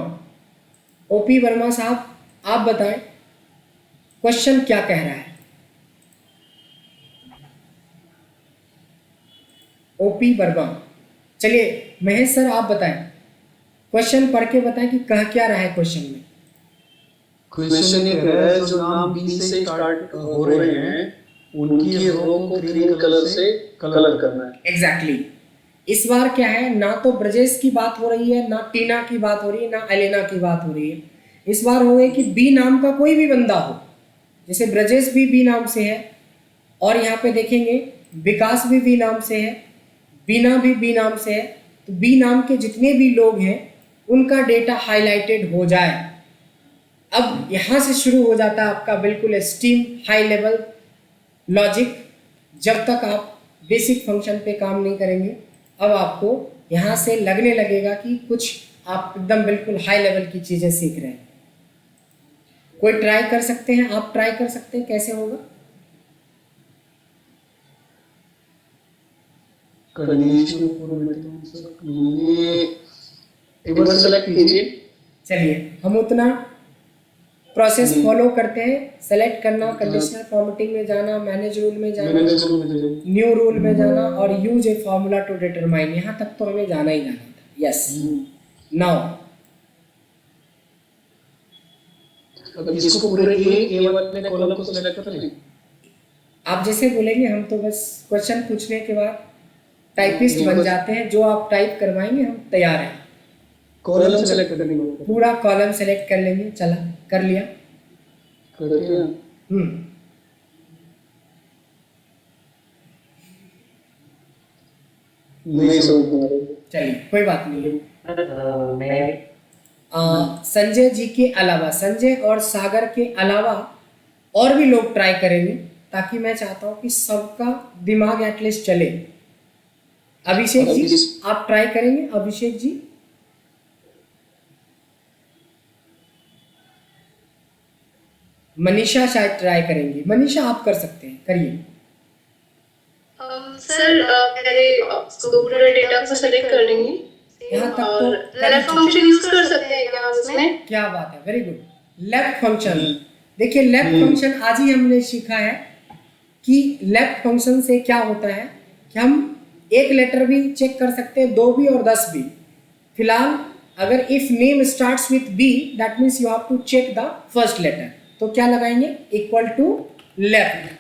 ओपी वर्मा साहब आप बताएं क्वेश्चन क्या कह रहा है. ओपी वर्मा. चलिए महेश सर आप बताएं, क्वेश्चन पढ़ के बताएं कि कह क्या रहा है क्वेश्चन में. क्वेश्चन ये कह रहा है जो नाम बी से स्टार्ट हो रहे हैं उनकी रो को ग्रीन कलर से कलर करना है. एग्जैक्टली. इस बार क्या है, ना तो ब्रजेश की बात हो रही है, ना टीना की बात हो रही है, ना एलिना की बात हो रही है. इस बार हो गई कि बी नाम का कोई भी बंदा हो, जैसे ब्रजेश भी बी नाम से है, और यहाँ पे देखेंगे विकास भी बी नाम से है, बीना भी बी नाम से है. तो बी नाम के जितने भी लोग हैं उनका डेटा हाईलाइटेड हो जाए. अब यहाँ से शुरू हो जाता है आपका बिल्कुल स्टीम हाई लेवल लॉजिक. जब तक आप बेसिक फंक्शन पे काम नहीं करेंगे, अब आपको यहाँ से लगने लगेगा कि कुछ आप एकदम बिल्कुल हाई लेवल की चीज़ें सीख रहे हैं. कोई ट्राई कर सकते हैं, आप ट्राई कर सकते हैं, कैसे होगा? कंडीशन ये एक बार सेलेक्ट कीजिए। चलिए हम उतना प्रोसेस फॉलो करते हैं। सेलेक्ट करना, कंडीशनल फॉर्मेटिंग में जाना, मैनेज रूल में जाना, न्यू रूल में जाना और use a formula to determine, यहाँ तक तो हमें जाना ही जाना था। यस, नाउ अब इसको पूरे ए वाले कॉलम को सेलेक्ट कर लें। आप जैसे बोलेंगे, हम तो बस क्वेश्चन पूछने के बाद टाइपिस्ट बन जाते हैं। जो आप टाइप करवाएंगे हम तैयार हैं। कॉलम सेलेक्ट करने को पूरा कॉलम सेलेक्ट कर लेंगे। चला, कर लिया। कर दिया। नहीं समझ में आ रहा। चलिए कोई बात नहीं। मैं संजय जी के अलावा, संजय और सागर के अलावा और भी लोग ट्राई करेंगे, ताकि मैं चाहता हूँ कि सबका दिमाग एटलीस्ट चले। अभिषेक जी आप ट्राई करेंगे? अभिषेक जी, मनीषा शायद ट्राई करेंगी। मनीषा आप कर सकते हैं, करिए। सर पहले पूरा डेटा को सेलेक्ट कर लेंगे यहाँ तक और तो लेफ्ट फंक्शन यूज कर सकते हैं क्या उसमें? क्या बात है, वेरी गुड। लेफ्ट फंक्शन, देखिए लेफ्ट फंक्शन आज ही हमने सीखा है कि लेफ्ट फंक्शन से क्या होता है कि हम एक लेटर भी चेक कर सकते हैं, 2 भी और 10 भी। फिलहाल अगर if name starts with B, that means you have to check the first letter. तो क्या लगाएंगे? Equal to left.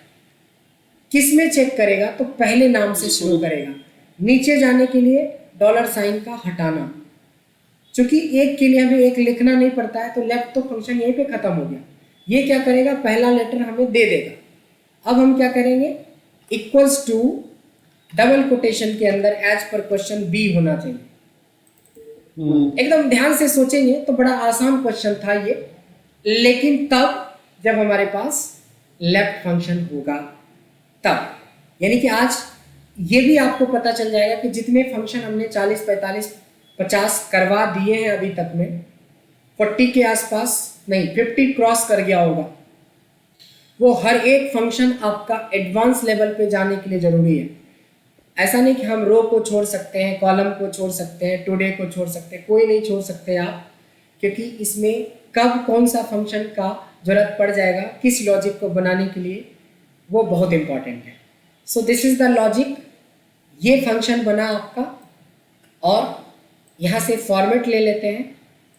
किस में चेक करेगा? तो पहले नाम से शुरू करेगा। नीचे जाने के लिए $साइन का हटाना, क्योंकि एक के लिए हमें एक लिखना नहीं पड़ता है, तो लेफ्ट तो फंक्शन यहीं पे खत्म हो गया। ये क्या करेगा? पहला लेटर हमें दे देगा। अब हम क्या करेंगे? इक्वल्स टू डबल कोटेशन के अंदर एज पर क्वेश्चन बी होना चाहिए। एकदम ध्यान से सोचेंगे तो बड़ा आसान क्वेश्चन था ये, लेकिन तब जब हमारे पास लेफ्ट फंक्शन होगा तब। यानी कि आज ये भी आपको पता चल जाएगा कि जितने फंक्शन हमने 40, 45, 50 करवा दिए हैं अभी तक में, 40 के आसपास नहीं, 50 क्रॉस कर गया होगा। वो हर एक फंक्शन आपका एडवांस लेवल पे जाने के लिए जरूरी है। ऐसा नहीं कि हम रो को छोड़ सकते हैं, कॉलम को छोड़ सकते हैं, टुडे को छोड़ सकते हैं, कोई नहीं छोड़ सकते आप, क्योंकि इसमें कब कौन सा फंक्शन का जरूरत पड़ जाएगा किस लॉजिक को बनाने के लिए, वो बहुत इंपॉर्टेंट है। So this is the logic. ये फंक्शन बना आपका, और यहाँ से फॉर्मेट ले लेते हैं,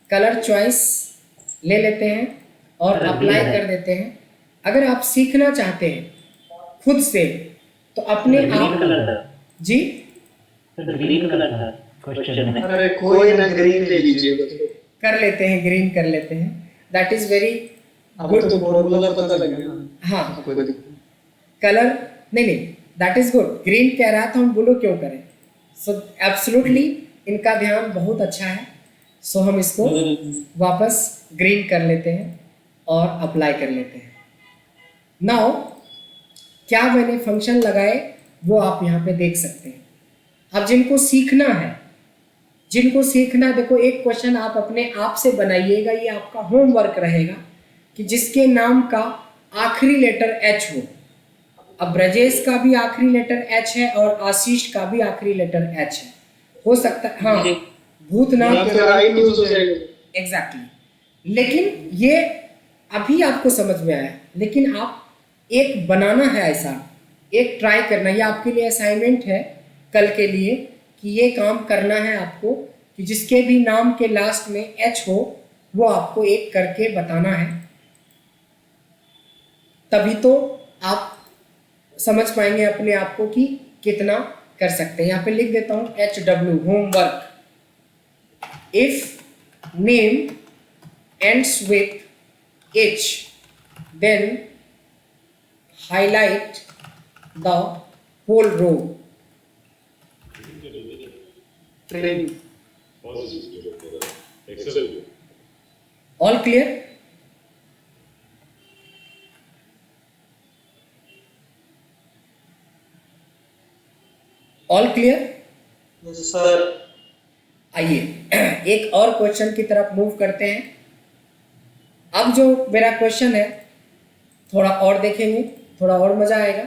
कलर चॉइस ले लेते हैं और अप्लाई कर देते हैं। अगर आप सीखना चाहते हैं खुद से तो अपने आप जी ग्रीन कलर का क्वेश्चन है। अरे कोई ना, ग्रीन ले लीजिए। कर लेते हैं, ग्रीन कर लेते हैं। दैट इज वेरी आपको तो फॉर्मूला पता लगेगा। हाँ, कलर नहीं, दैट इज गुड। ग्रीन कह रहा था, हम ब्लू क्यों करें? सो एब्सोल्युटली इनका ध्यान बहुत अच्छा है। सो हम इसको वापस ग्रीन कर लेते हैं और अप्लाई कर लेते हैं। नाउ क्या मैंने फंक्शन लगाए वो आप यहाँ पे देख सकते हैं। अब जिनको सीखना है, देखो एक क्वेश्चन आप अपने आप से बनाइएगा, ये आपका होमवर्क रहेगा कि जिसके नाम का आखिरी लेटर एच हो। अब ब्रजेश का भी आखिरी लेटर एच है और आशीष का भी आखिरी लेटर एच है। हो सकता है, हाँ, भूतनाथ एग्जैक्टली। लेकिन ये अभी आपको समझ में आया, लेकिन आप एक बनाना है, ऐसा एक ट्राई करना। ये आपके लिए असाइनमेंट है कल के लिए कि ये काम करना है आपको, कि जिसके भी नाम के लास्ट में एच हो वो आपको एक करके बताना है। तभी तो आप समझ पाएंगे अपने आप को कि कितना कर सकते हैं। यहाँ पे लिख देता हूँ HW homework. If name ends with H then highlight the whole row. Training All clear? All clear? Sir आइए एक और क्वेश्चन की तरफ मूव करते हैं। अब जो मेरा क्वेश्चन है थोड़ा और देखेंगे, थोड़ा और मजा आएगा।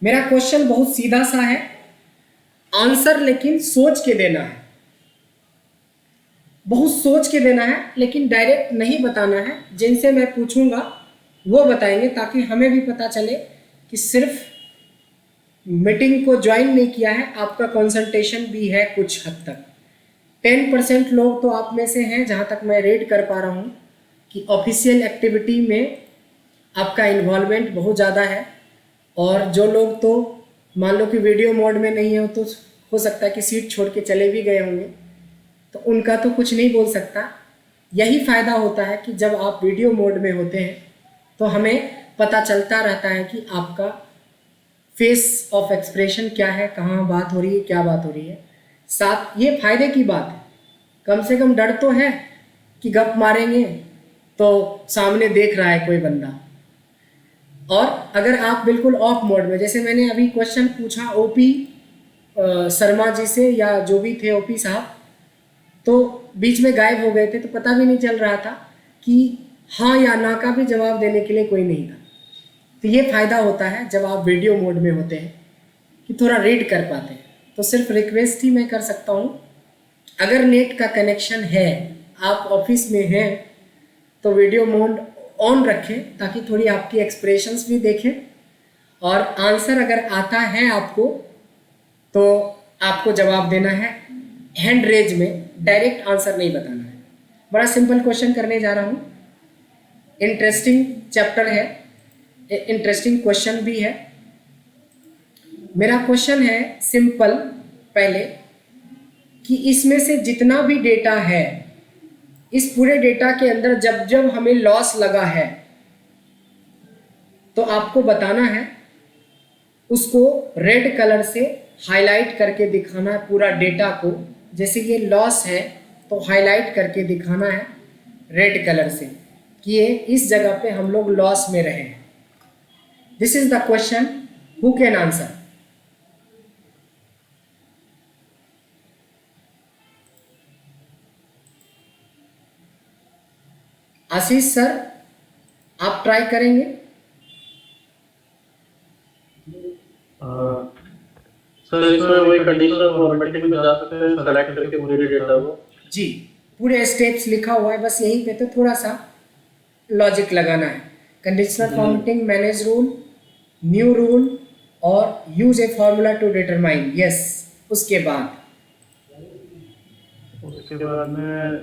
मेरा क्वेश्चन बहुत सीधा सा है, आंसर लेकिन सोच के देना है, बहुत सोच के देना है, लेकिन डायरेक्ट नहीं बताना है। जिनसे मैं पूछूंगा वो बताएंगे, ताकि हमें भी पता चले कि सिर्फ मीटिंग को ज्वाइन नहीं किया है, आपका कंसंट्रेशन भी है कुछ हद तक। 10% लोग तो आप में से हैं, जहाँ तक मैं रीड कर पा रहा हूँ, कि ऑफिशियल एक्टिविटी में आपका इन्वॉल्वमेंट बहुत ज़्यादा है। और जो लोग तो मान लो कि वीडियो मोड में नहीं हो, तो हो सकता है कि सीट छोड़ के चले भी गए होंगे, तो उनका तो कुछ नहीं बोल सकता। यही फ़ायदा होता है कि जब आप वीडियो मोड में होते हैं तो हमें पता चलता रहता है कि आपका फेस ऑफ एक्सप्रेशन क्या है, कहाँ बात हो रही है, क्या बात हो रही है। साथ ये फ़ायदे की बात है, कम से कम डर तो है कि गप मारेंगे तो सामने देख रहा है कोई बंदा। और अगर आप बिल्कुल ऑफ मोड में, जैसे मैंने अभी क्वेश्चन पूछा ओपी शर्मा जी से या जो भी थे ओपी साहब, तो बीच में गायब हो गए थे, तो पता भी नहीं चल रहा था कि हाँ या ना का भी जवाब देने के लिए कोई नहीं था। तो ये फ़ायदा होता है जब आप वीडियो मोड में होते हैं कि थोड़ा रीड कर पाते हैं। तो सिर्फ रिक्वेस्ट ही मैं कर सकता हूँ, अगर नेट का कनेक्शन है, आप ऑफिस में हैं, तो वीडियो मोड ऑन रखें, ताकि थोड़ी आपकी एक्सप्रेशंस भी देखें। और आंसर अगर आता है आपको, तो आपको जवाब देना है हैंड रेज में, डायरेक्ट आंसर नहीं बताना है। बड़ा सिंपल क्वेश्चन करने जा रहा हूँ, इंटरेस्टिंग चैप्टर है, इंटरेस्टिंग क्वेश्चन भी है। मेरा क्वेश्चन है सिंपल, पहले कि इसमें से जितना भी डेटा है, इस पूरे डेटा के अंदर जब जब हमें लॉस लगा है, तो आपको बताना है, उसको रेड कलर से हाईलाइट करके दिखाना है पूरा डेटा को। जैसे ये लॉस है तो हाईलाइट करके दिखाना है रेड कलर से कि ये इस जगह पे हम लोग लॉस में रहे हैं। This is the question, who can answer? Ashish sir, आप ट्राई करेंगे? सर इसमें वही कंडीशनल फॉर्मेटिंग में जा सकते हैं, सेलेक्ट करके पूरे डेटा को। जी, पूरे स्टेप्स लिखा हुआ है, बस यहीं पे तो थोड़ा सा लॉजिक लगाना है। Conditional formatting, manage rule, new rule और use a formula to determine. Yes, उसके बाद में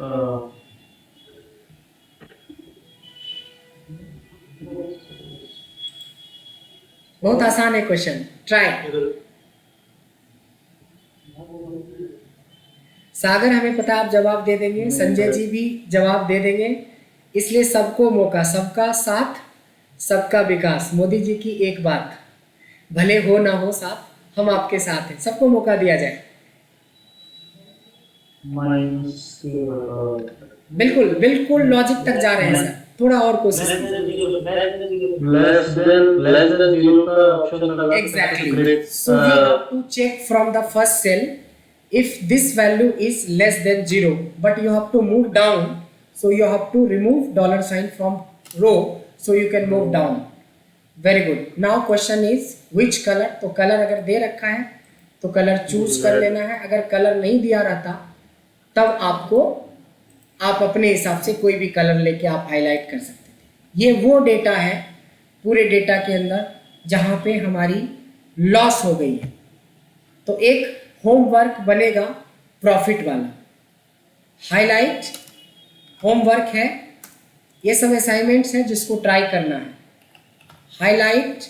बहुत आसान है क्वेश्चन, ट्राई। सागर, हमें पता है आप जवाब दे देंगे, संजय जी भी जवाब दे देंगे, इसलिए सबको मौका, सबका साथ सबका विकास। मोदी जी की एक बात, भले हो ना हो साथ, हम आपके साथ हैं, सबको मौका दिया जाए। बिल्कुल बिल्कुल लॉजिक तक जा रहे हैं सर, थोड़ा और कोशिश लेस देन जीरो का ऑप्शन लगा। Exactly, so we have to check from the first cell if this value is less than 0, but you have to move down, so you have to remove dollar sign from row, so you can move down. Very good. Now question is which color? तो colour अगर दे रखा है तो colour choose कर लेना है, अगर colour नहीं दिया रहता तब आपको आप अपने हिसाब से कोई भी कलर लेके आप हाईलाइट कर सकते थे। ये वो डेटा है पूरे डेटा के अंदर जहाँ पे हमारी लॉस हो गई है। तो एक होमवर्क बनेगा प्रॉफिट वाला, हाईलाइट होमवर्क है, ये सब असाइनमेंट्स हैं जिसको ट्राई करना है। Highlight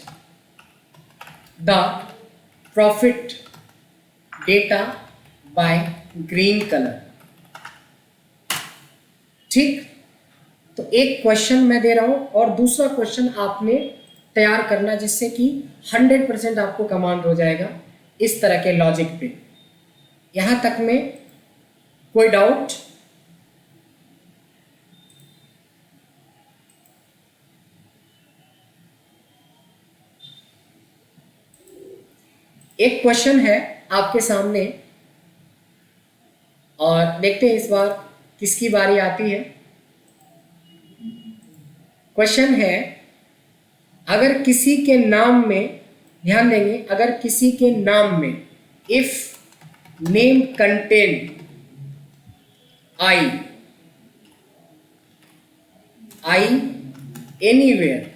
the profit data by green colour. ठीक, तो एक क्वेश्चन मैं दे रहा हूं और दूसरा क्वेश्चन आपने तैयार करना, जिससे कि 100% आपको कमांड हो जाएगा इस तरह के लॉजिक पे। यहां तक में कोई डाउट? एक क्वेश्चन है आपके सामने और देखते हैं इस बार किसकी बारी आती है? क्वेश्चन है, अगर किसी के नाम में, ध्यान देंगे, अगर किसी के नाम में if name contain I anywhere,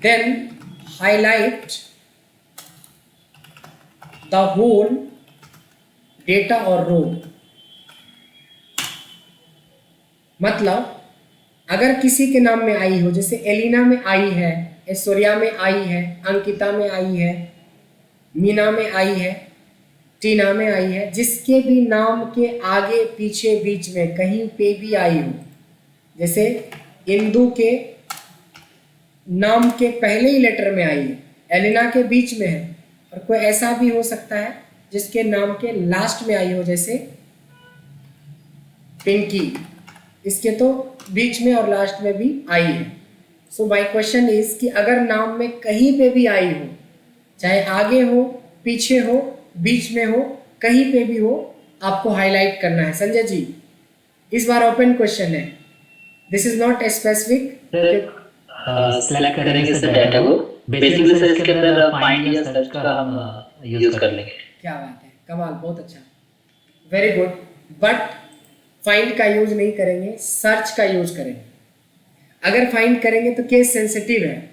then highlight the whole data और रो। मतलब अगर किसी के नाम में आई हो, जैसे एलिना में आई है, ऐश्वर्या में आई है, अंकिता में आई है, मीना में आई है, टीना में आई है, जिसके भी नाम के आगे पीछे बीच में कहीं पे भी आई हो, जैसे इंदु के नाम के पहले ही लेटर में आई है, एलिना के बीच में है, और कोई ऐसा भी हो सकता है जिसके नाम के लास्ट में आई हो, जैसे पिंकी, इसके तो बीच में और लास्ट में भी आई है। सो माय क्वेश्चन इज कि अगर नाम में कहीं पे भी आई हो, चाहे आगे हो, पीछे हो, बीच में हो, कहीं पे भी हो, आपको हाईलाइट करना है। संजय जी, इस बार ओपन क्वेश्चन है, this is not a specific. Select करेंगे सर डाटा को, बेसिकली सर इसके अंदर फाइंड या सर्च का हम यूज कर लेंगे। क्या बात है, कमाल, बहुत अच्छा, वेरी गुड। बट फाइंड का यूज नहीं करेंगे, सर्च का यूज करेंगे। अगर फाइंड करेंगे तो केस सेंसिटिव है,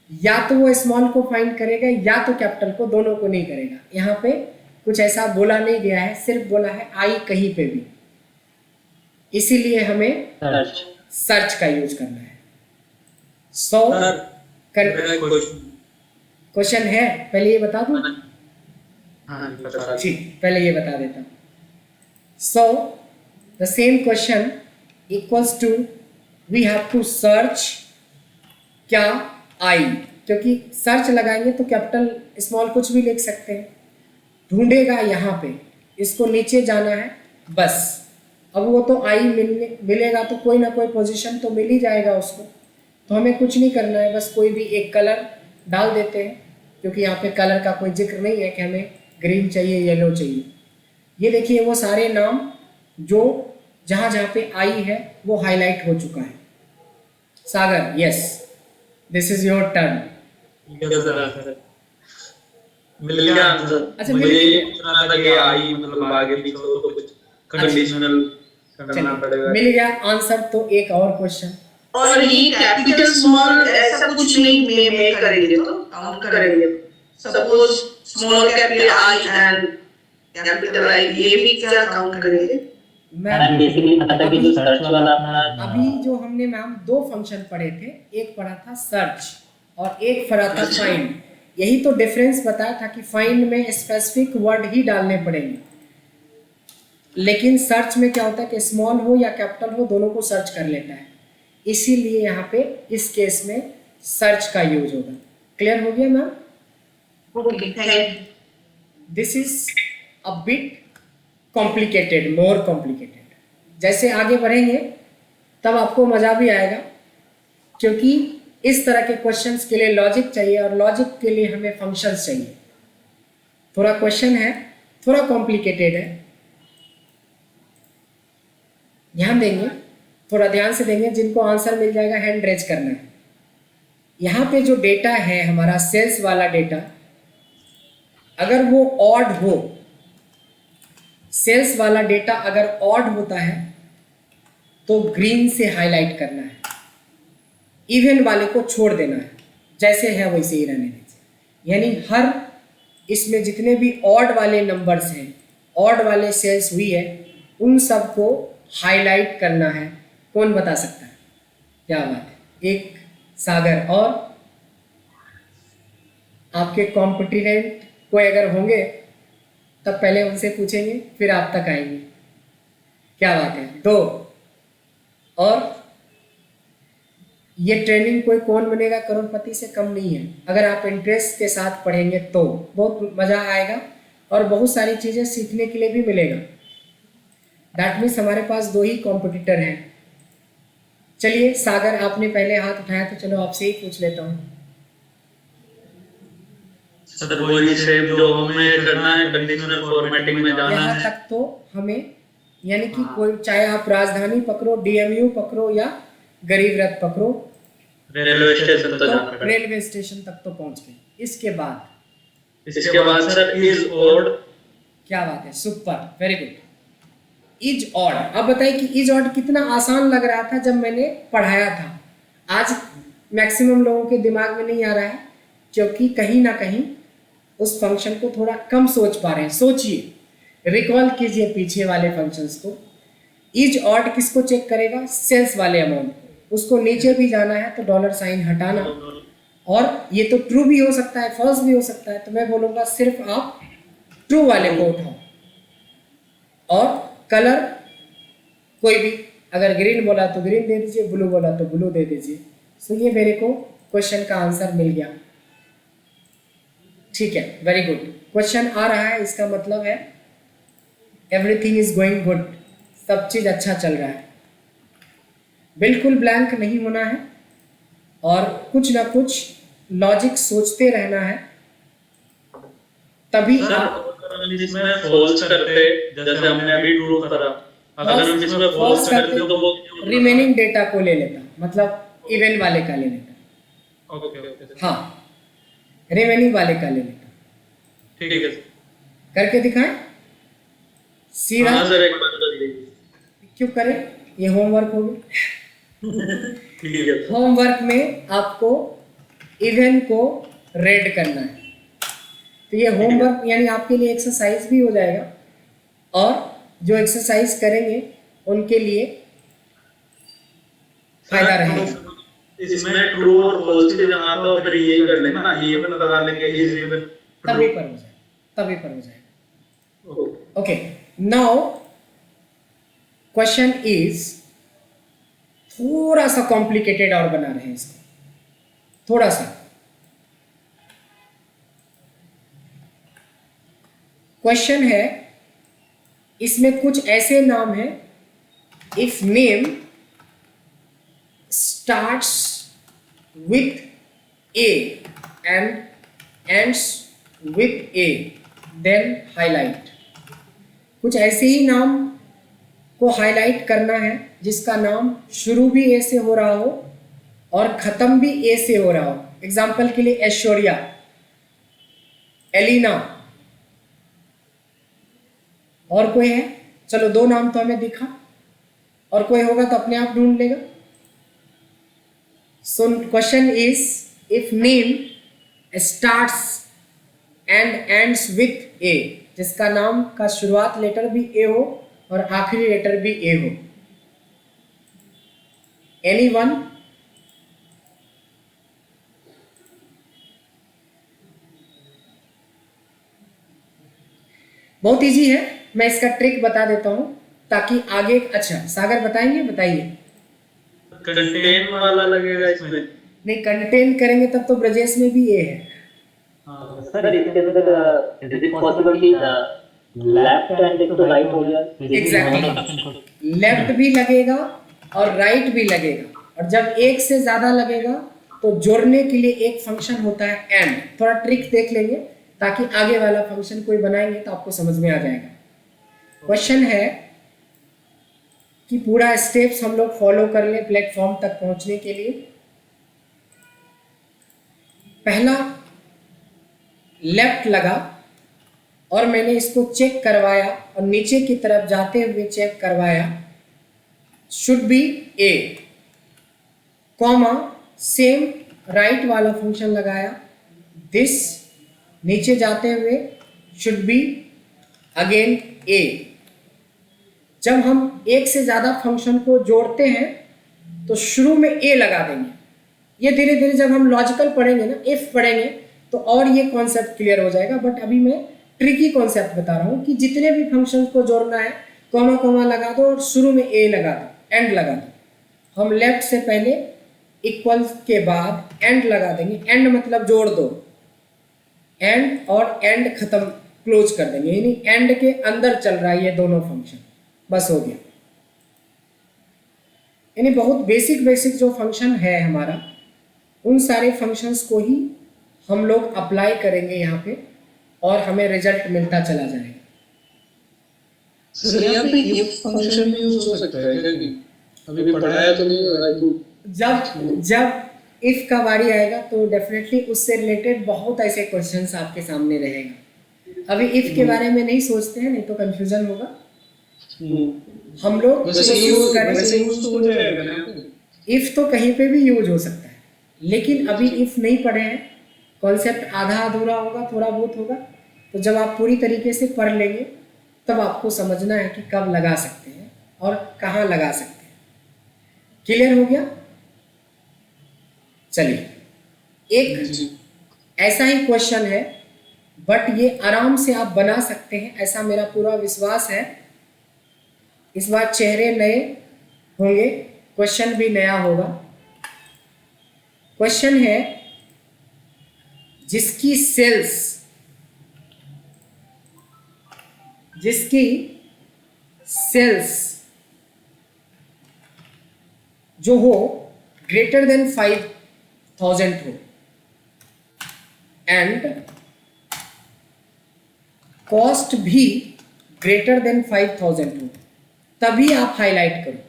या तो वो स्मॉल को फाइंड करेगा या तो कैपिटल को, दोनों को नहीं करेगा। यहाँ पे कुछ ऐसा बोला नहीं गया है, सिर्फ बोला है आई कहीं पे भी, इसीलिए हमें सर्च का यूज करना है। सो क्वेश्चन है, पहले ये बता दूं? ठीक, पहले ये बता देता हूं। So the same question equals to we have to search क्या आई, क्योंकि सर्च लगाएंगे तो कैपिटल स्मॉल कुछ भी लिख सकते हैं। ढूंढेगा यहाँ पे, इसको नीचे जाना है बस। अब वो तो आई मिलेगा तो कोई ना कोई पोजीशन तो मिल ही जाएगा उसको, तो हमें कुछ नहीं करना है, बस कोई भी एक कलर डाल देते हैं, क्योंकि यहाँ पे कलर का कोई जिक्र नहीं है कि हमें ग्रीन चाहिए, येलो चाहिए। ये देखिए वो सारे नाम जो जहाँ जहाँ पे आई है वो हाईलाइट हो चुका है। Sagar, yes, this is your turn. मिल गया आंसर। अच्छा, मुझे ये सुना था कि आई मतलब आगे पीछे हो तो कुछ कंडीशनल करना पड़ेगा। मिल गया आंसर। तो एक और क्वेश्चन, और ये कैपिटल स्मॉल ऐसा कुछ नहीं मेक करेंगे तो काउंट करेंगे। Suppose small capital I and capital I, ये भी क्या काउंट करेंगे? मैम बेसिकली मतलब कि जो सर्च वाला अपना अभी जो हमने मैम दो फंक्शन पढ़े थे, एक पढ़ा था सर्च और एक पढ़ा था फाइंड। यही तो डिफरेंस बताया था कि फाइंड में स्पेसिफिक वर्ड ही डालने पड़ेंगे, लेकिन सर्च में क्या होता है कि स्मॉल हो या कैपिटल हो, दोनों को सर्च कर लेता है। इसीलिए यहाँ पे इस केस में सर्च का यूज होगा। क्लियर हो गया ma'am? Okay, thank you. This is a bit complicated, more complicated. जैसे आगे बढ़ेंगे तब आपको मजा भी आएगा, क्योंकि इस तरह के क्वेश्चंस के लिए लॉजिक चाहिए, और लॉजिक के लिए हमें फंक्शंस चाहिए। थोड़ा क्वेश्चन है, थोड़ा कॉम्प्लिकेटेड है, ध्यान देंगे, थोड़ा ध्यान से देंगे। जिनको आंसर मिल जाएगा हैंड रेज करना है। यहाँ पे जो डेटा है हमारा सेल्स वाला डेटा, अगर वो ऑड हो, सेल्स वाला डेटा अगर ऑड होता है तो ग्रीन से हाईलाइट करना है, इवन वाले को छोड़ देना है, जैसे है वैसे ही रहने दीजिए। यानी हर इसमें जितने भी ऑड वाले नंबर्स हैं, ऑड वाले सेल्स हुई है, उन सबको हाईलाइट करना है। कौन बता सकता है? क्या बात है, एक सागर। और आपके कॉम्पिटिनेंट कोई अगर होंगे तब पहले उनसे पूछेंगे, फिर आप तक आएंगे। क्या बात है, दो। और ये ट्रेनिंग कोई कौन बनेगा करोड़पति से कम नहीं है। अगर आप इंटरेस्ट के साथ पढ़ेंगे तो बहुत मज़ा आएगा और बहुत सारी चीज़ें सीखने के लिए भी मिलेगा। दैट मीन्स हमारे पास दो ही कॉम्पिटिटर हैं। चलिए सागर, आपने पहले हाथ उठाया तो चलो आपसे ही पूछ लेता हूँ। सर वही सेम जो हमें करना है, कंडीशनल फॉर्मेटिंग में जाना यहाँ है। तक तो हमें, यानी कि कोई चाहे आप राजधानी पकड़ो, डीएमयू पकड़ो या गरीब रथ पकड़ो, रेलवे स्टेशन तक तो जाना है। रेलवे स्टेशन तक तो पहुंच गए। इसके बाद सर इज ऑड। क्या बात है, super, very good. Is odd. अब बताइए कि इज ऑड कितना आसान लग रहा था जब मैंने पढ़ाया था। आज मैक्सिमम लोगों के दिमाग में नहीं आ रहा है, क्योंकि कहीं ना कहीं उस फंक्शन को थोड़ा कम सोच पा रहे हैं। सोचिए, रिकॉल कीजिए पीछे वाले फंक्शंस को। इज ऑड किसको चेक करेगा? सेल्स वाले अमाउंट को। उसको नीचे भी जाना है तो डॉलर साइन हटाना, और ये तो ट्रू भी हो सकता है, फॉल्स भी हो सकता है। तो मैं बोलूँगा सिर्फ आप ट्रू वाले को उठाओ, और कलर कोई भी, अगर ग्रीन बोला तो ग्रीन दे दीजिए, ब्लू बोला तो ब्लू दे दीजिए। सो ये मेरे को क्वेश्चन का आंसर मिल गया। ठीक है, वेरी गुड। क्वेश्चन आ रहा है, इसका मतलब है एवरीथिंग इज गोइंग गुड, सब चीज अच्छा चल रहा है। बिल्कुल ब्लैंक नहीं होना है, और कुछ ना कुछ लॉजिक सोचते रहना है, तभी आप इसमें फॉल्स करते, जैसे हमने अभी ट्रू करा, अगर हम इसमें फॉल्स करते तो वो रिमेनिंग डेटा को ले लेता, मतलब इवन वाले का ले लेता। ओके हाँ, रिमेनिंग वाले का ले लेता। ठीक है करके दिखाएं सीधा। हाँ सर, एक बार कर दीजिए। क्यों करें, ये होमवर्क हो गया। ठीक है होमवर्क में आपको इवन को रेड करना है, तो ये होमवर्क यानी आपके लिए एक्सरसाइज भी हो जाएगा, और जो एक्सरसाइज करेंगे उनके लिए फायदा रहेगा। इसमें ट्रू और फॉल्स की जगह तो फिर ये कर लेना ना, ये भी लगा लेंगे, इज इवन तभी पर हो जाएगा। ओके, नाउ क्वेश्चन इज थोड़ा सा कॉम्प्लिकेटेड और बना रहे हैं इसको, थोड़ा सा। क्वेश्चन है, इसमें कुछ ऐसे नाम हैं, if name starts with A and ends with A then highlight. कुछ ऐसे ही नाम को हाईलाइट करना है जिसका नाम शुरू भी ए से हो रहा हो और खत्म भी ए से हो रहा हो। एग्जाम्पल के लिए ऐश्वर्या, एलिना, और कोई है? चलो दो नाम तो हमें दिखा, और कोई होगा तो अपने आप ढूंढ लेगा। So question is, if name starts and ends with A, जिसका नाम का शुरुआत लेटर भी ए हो और आखिरी लेटर भी ए हो। एनीवन? बहुत इजी है, मैं इसका ट्रिक बता देता हूं ताकि आगे। अच्छा सागर बताएंगे, बताइए। कंटेन वाला लगेगा इसमें। नहीं, कंटेन करेंगे तब तो ब्रजेश में भी ए है। सर इसके अंदर इज इट पॉसिबल कि लेफ्ट एंड एक तो राइट हो गया? एग्जैक्टली, लेफ्ट भी लगेगा और राइट भी लगेगा, और जब एक से ज्यादा लगेगा तो जोड़ने के लिए एक फंक्शन होता है एंड। थोड़ा ट्रिक देख लेंगे ताकि आगे वाला फंक्शन कोई बनाएंगे तो आपको समझ में आ जाएगा। क्वेश्चन है कि पूरा स्टेप्स हम लोग फॉलो कर लें प्लेटफॉर्म तक पहुंचने के लिए। पहला लेफ्ट लगा और मैंने इसको चेक करवाया और नीचे की तरफ जाते हुए चेक करवाया, should be A, comma same right वाला फंक्शन लगाया, दिस नीचे जाते हुए शुड बी अगेन ए। जब हम एक से ज्यादा फंक्शन को जोड़ते हैं तो शुरू में ए लगा देंगे। ये धीरे धीरे जब हम लॉजिकल पढ़ेंगे ना, इफ पढ़ेंगे, तो और ये कॉन्सेप्ट क्लियर हो जाएगा। बट अभी मैं ट्रिकी कॉन्सेप्ट बता रहा हूँ कि जितने भी फंक्शन को जोड़ना है कॉमा कॉमा लगा दो और शुरू में ए लगा दो, एंड लगा दो। हम लेफ्ट से पहले इक्वल्स के बाद एंड लगा देंगे, एंड मतलब जोड़ दो, एंड और एंड खत्म क्लोज कर देंगे, यानी एंड के अंदर चल रहा है ये दोनों फंक्शन, बस हो गया। यानी बहुत बेसिक जो फंक्शन है हमारा, उन सारे फंक्शंस को ही हम लोग अप्लाई करेंगे यहाँ पे और हमें रिजल्ट मिलता चला जाएगा। सर यहाँ पे इफ फंक्शन भी यूज हो सकता है क्या? कि अभी पढ़ाया तो नहीं। जब इफ का बारी आएगा तो डेफिनेटली उससे रिलेटेड बहुत ऐसे क्वेश्चंस आपके सामने रहेगा। अभी इफ के बारे में नहीं सोचते हैं, नहीं तो कंफ्यूजन होगा। हम लोग इफ तो कहीं पे भी यूज हो सकता है, लेकिन अभी इफ नहीं पढ़े हैं, कॉन्सेप्ट आधा अधूरा होगा, थोड़ा बहुत होगा। तो जब आप पूरी तरीके से पढ़ लेंगे तब आपको समझना है कि कब लगा सकते हैं और कहाँ लगा सकते हैं। क्लियर हो गया? चलिए, एक ऐसा ही क्वेश्चन है, बट ये आराम से आप बना सकते हैं, ऐसा मेरा पूरा विश्वास है। इस बार चेहरे नए होंगे, क्वेश्चन भी नया होगा। क्वेश्चन है, जिसकी सेल्स जो हो ग्रेटर देन 5000 हो एंड कॉस्ट भी ग्रेटर देन 5000 हो, तभी आप हाईलाइट करो।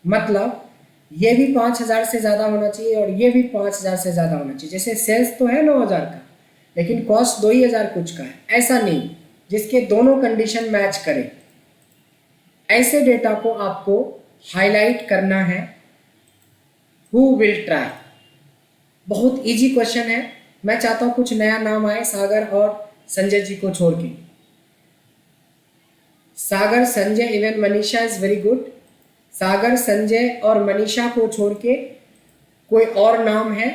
मतलब ये भी 5000 से ज़्यादा होना चाहिए और ये भी 5000 से ज़्यादा होना चाहिए। जैसे सेल्स तो है 9000 का, लेकिन कॉस्ट 2000 कुछ का है, ऐसा नहीं, जिसके दोनों कंडीशन मैच करें। ऐसे डेटा को आपको हाईलाइट करना है। Who will try? बहुत इजी क्वेश्चन है। मैं चाहता हूँ कुछ नया नाम आए सागर और संजय जी को छोड़ के। Sagar, Sanjay, even Manisha is very good. Sagar, Sanjay और मनीषा को छोड़ के कोई और नाम है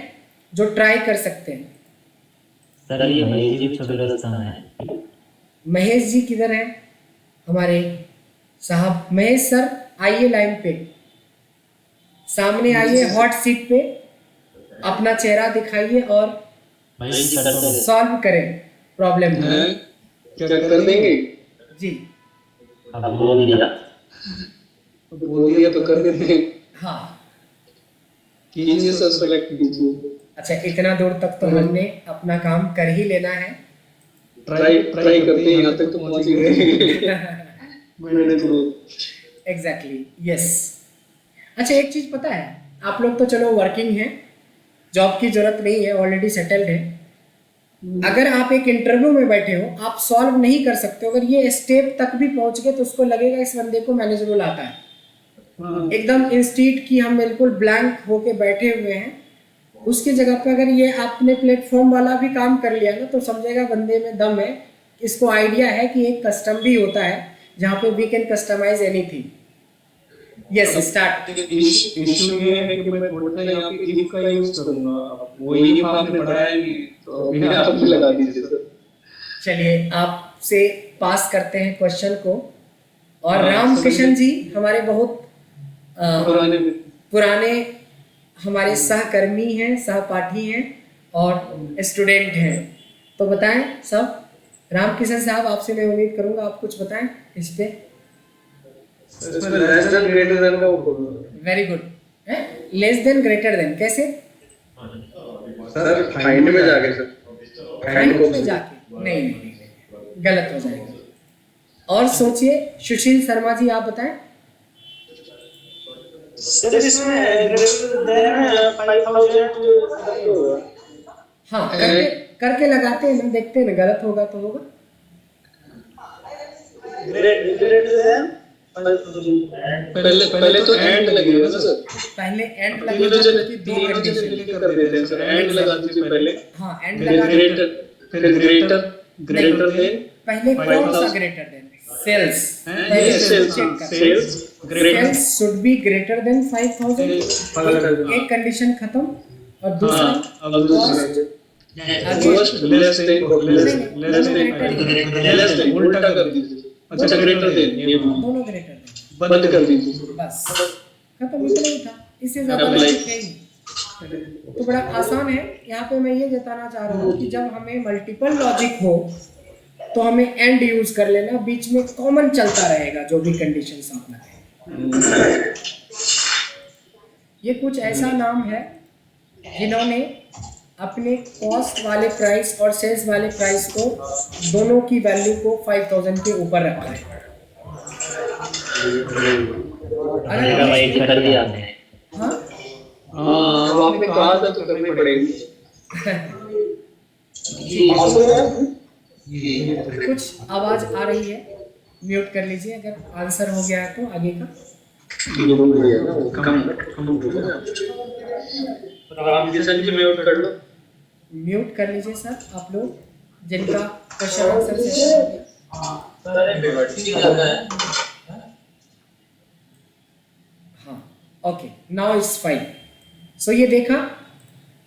जो ट्राई कर सकते हैं? सर ये महेश जी छोटे है। महेश जी किधर हैं हमारे साहब? महेश सर आइए लाइन पे, सामने आइए, हॉट सीट पे अपना चेहरा दिखाइए और सॉल्व करें प्रॉब्लम को। क्या कर देंगे जी? अब बोल दिया तो कर देते हैं। हाँ, कीजिए सर, सेलेक्ट कीजिए। अच्छा, इतना दूर तक तो हमने अपना काम कर ही लेना है। ट्राई करते हैं, यहाँ तक तो पहुंच ही गए। Exactly, yes. अच्छा, एक चीज पता है, आप लोग तो चलो वर्किंग हैं, जॉब की जरूरत नहीं है, ऑलरेडी सेटल्ड है। अगर आप एक इंटरव्यू में बैठे हो, आप सॉल्व नहीं कर सकते, अगर ये स्टेप तक भी पहुंच गए तो उसको लगेगा इस बंदे को मैनेजेबल आता है। एकदम इंस्टीट की हम बिल्कुल ब्लैंक होके बैठे हुए हैं, उसकी जगह पे अगर ये आपने प्लेटफॉर्म वाला भी काम कर लिया ना, तो समझेगा बंदे में दम है, इसको आइडिया है कि एक कस्टम भी होता है जहाँ पे we can customize anything. Yes, start. Issue ये है कि मैं थोड़ा सा यहाँ पे इफ का यूज करूंगा। वो इफ आपने पढ़ाया नहीं, तो अभी आप भी लगा दीजिए सर। चलिए, आपसे पास करते हैं क्वेश्चन को। और रामकिशन जी हमारे बहुत पुराने हमारे सहकर्मी हैं, सहपाठी हैं और स्टूडेंट हैं। तो बताएं सब। रामकिशन साहब, आपसे मैं उम्मीद करूंगा आप कुछ बताएं इस पे। लेस देन ग्रेटर देन का very good. Less than greater than कैसे? सर फाइंड में जाके सर, फाइंड में जाके नहीं, गलत हो जाएगा। और सोचिए, सुशील शर्मा जी आप बताएं। सर इसमें ग्रेटर देन 5000 हाँ, करके लगाते हैं, देखते हैं, गलत होगा तो होगा। ग्रेटर देन पहले तो एंड लगेगा ना सर। पहले एंड लगेगा कि दो कंडीशन कर देते हैं सर। एंड लगा दीजिए पहले। हाँ, एंड लगा फिर ग्रेटर देन पहले कौन सा greater than? Sales. Sales sales should be greater than 5000। एक कंडीशन खत्म। और दूसरा कॉस्ट लेस देन उल्टा कर दीजिए। अच्छा, ग्रेटर देन, ये दोनों ग्रेटर देन बंद कर दीजिए। बस खत्म, इतना ही था, इससे ज्यादा लॉजिक है ही। तो बड़ा आसान है। यहाँ पे मैं ये जताना चाह रहा हूँ कि जब हमें मल्टीपल लॉजिक हो तो हमें एंड यूज कर लेना, बीच में कॉमन चलता रहेगा जो भी कंडीशंस आप लगाए। ये कुछ ऐसा नाम है जिन्होंने अपने कॉस्ट वाले प्राइस और सेल्स वाले प्राइस को दोनों की वैल्यू को 5000 के ऊपर रखा है। मेरा भाई कर दिया आपने। हाँ हाँ आपने कहा था तो करनी पड़ेगी। कुछ आवाज आ रही है, म्यूट कर लीजिए अगर आंसर हो गया है तो आगे का। रामकिशन जी म्यूट कर लो। म्यूट कर लीजिए सर आप लोग जिनका क्वेश्चन आंसर सेशन हो गया। हाँ ओके नाउ इट्स फाइन। सो ये देखा,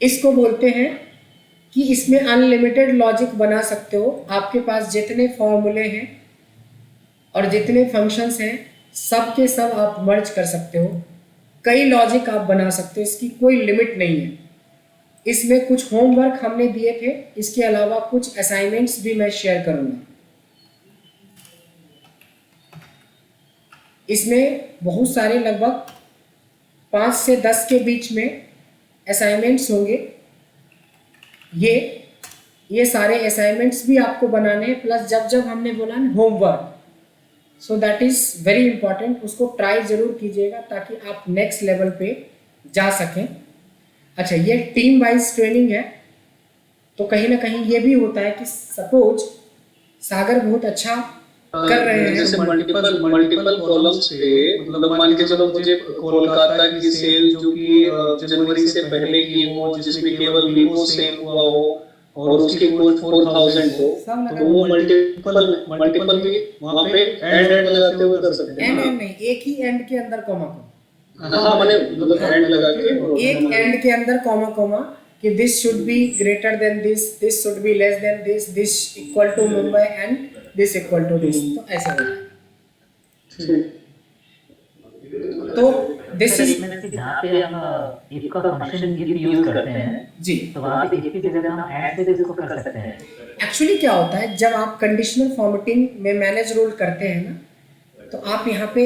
इसको बोलते हैं कि इसमें अनलिमिटेड लॉजिक बना सकते हो। आपके पास जितने फॉर्मूले हैं और जितने फंक्शंस हैं सब के सब आप मर्ज कर सकते हो, कई लॉजिक आप बना सकते हो, इसकी कोई लिमिट नहीं है। इसमें कुछ होमवर्क हमने दिए थे, इसके अलावा कुछ असाइनमेंट्स भी मैं शेयर करूंगा। इसमें बहुत सारे लगभग 5 से 10 के बीच में असाइनमेंट्स होंगे। ये सारे असाइनमेंट्स भी आपको बनाने हैं, प्लस जब हमने बोला ना homework, so that is very important, उसको ट्राई ज़रूर कीजिएगा ताकि आप नेक्स्ट लेवल पे जा सकें। अच्छा ये टीम वाइज ट्रेनिंग है, तो कहीं ना कहीं ये भी होता है कि सपोज सागर बहुत अच्छा कर रहे हैं, जैसे मल्टीपल कॉलम्स पे, मतलब मान के चलो मुझे कोलकाता की सेल जो कि जनवरी से पहले की हो, जिसमें केवल वीवो सेल हुआ हो और उसकी कॉस्ट 4000 हो, तो वो मल्टीपल भी वहाँ पे एंड लगाते हुए कर सकते हैं। एंड नहीं, एक ही एंड के अंदर कॉमा को, हाँ मैंने मतलब एंड लगा के एक एंड के अंदर कॉमा कि this should be greater than this should be less than this equal to Mumbai and this equal to this, तो ऐसा होता है। तो दिस इज जहाँ पे हम if का फंक्शन यूज करते हैं जी, तो वहाँ पे if की जगह हम ऐड से इसको कर सकते हैं। एक्चुअली क्या होता है जब आप कंडीशनल फॉर्मेटिंग में मैनेज रूल करते हैं ना, तो आप यहाँ पे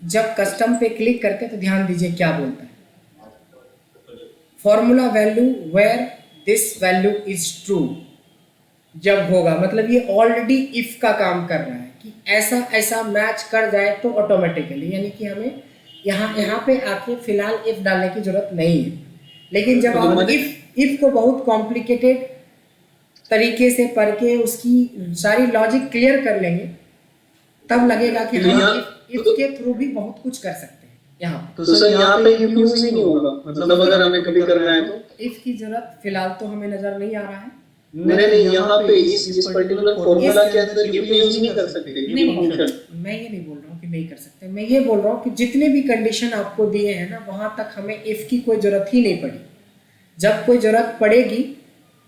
जब कस्टम पे क्लिक करते हैं तो ध्यान दीजिए क्या बोलता है, formula value where this value is true. जब होगा मतलब ये ऑलरेडी इफ का काम कर रहा है कि ऐसा मैच कर जाए तो ऑटोमेटिकली, यानी कि हमें यहाँ पे आके फिलहाल इफ डालने की जरूरत नहीं है। लेकिन जब आप इफ को बहुत कॉम्प्लिकेटेड तरीके से पढ़ के उसकी सारी लॉजिक क्लियर कर लेंगे, तब लगेगा कि हम इफ के थ्रू भी बहुत कुछ कर सकते हैं। यहाँ तो सर यहाँ पे इफ यूज ही नहीं होगा, मतलब अगर हमें कभी करना है तो इफ की जरूरत फिलहाल तो हमें नजर नहीं आ रहा है। नहीं यहाँ पे इस पर्टिकुलर फॉर्मूला के अंदर इफ यूज नहीं कर सकते। मैं ये नहीं बोल रहा हूँ कि नहीं कर सकते, मैं ये बोल रहा हूँ कि जितने भी कंडीशन आपको दिए हैं ना, वहां तक हमें इफ की कोई जरूरत ही नहीं पड़ी। जब कोई जरूरत पड़ेगी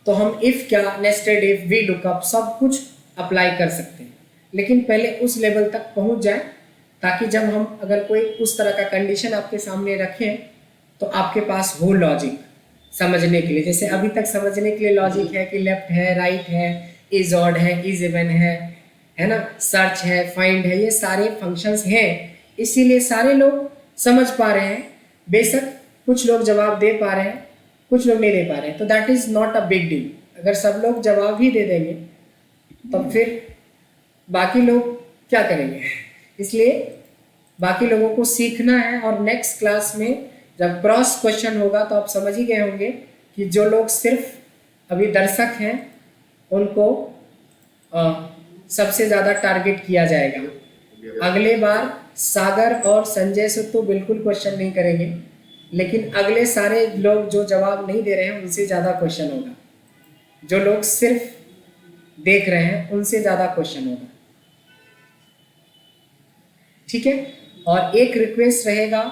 तो हम इफ क्या, नेस्टेड इफ, वी लुकअप सब कुछ अप्लाई कर सकते हैं, लेकिन पहले उस लेवल तक पहुंच जाए ताकि जब हम अगर कोई उस तरह का कंडीशन आपके सामने रखें तो आपके पास हो लॉजिक समझने के लिए। जैसे अभी तक समझने के लिए लॉजिक है कि लेफ्ट है, राइट है, इज ऑड है, इज इवन है ना, सर्च है, फाइंड है, ये सारे फंक्शंस हैं, इसीलिए सारे लोग समझ पा रहे हैं। बेशक कुछ लोग जवाब दे पा रहे हैं, कुछ लोग नहीं दे पा रहे हैं, तो that is not a big deal. अगर सब लोग जवाब ही दे देंगे तो फिर बाकी लोग क्या करेंगे? इसलिए बाकी लोगों को सीखना है, और नेक्स्ट क्लास में जब क्रॉस क्वेश्चन होगा तो आप समझ ही गए होंगे कि जो लोग सिर्फ अभी दर्शक हैं उनको सबसे ज़्यादा टारगेट किया जाएगा। अगले बार सागर और संजय से तो बिल्कुल क्वेश्चन नहीं करेंगे, लेकिन अगले सारे लोग जो जवाब नहीं दे रहे हैं उनसे ज़्यादा क्वेश्चन होगा। जो लोग सिर्फ देख रहे हैं उनसे ज़्यादा क्वेश्चन होगा। ठीक है, और एक रिक्वेस्ट रहेगा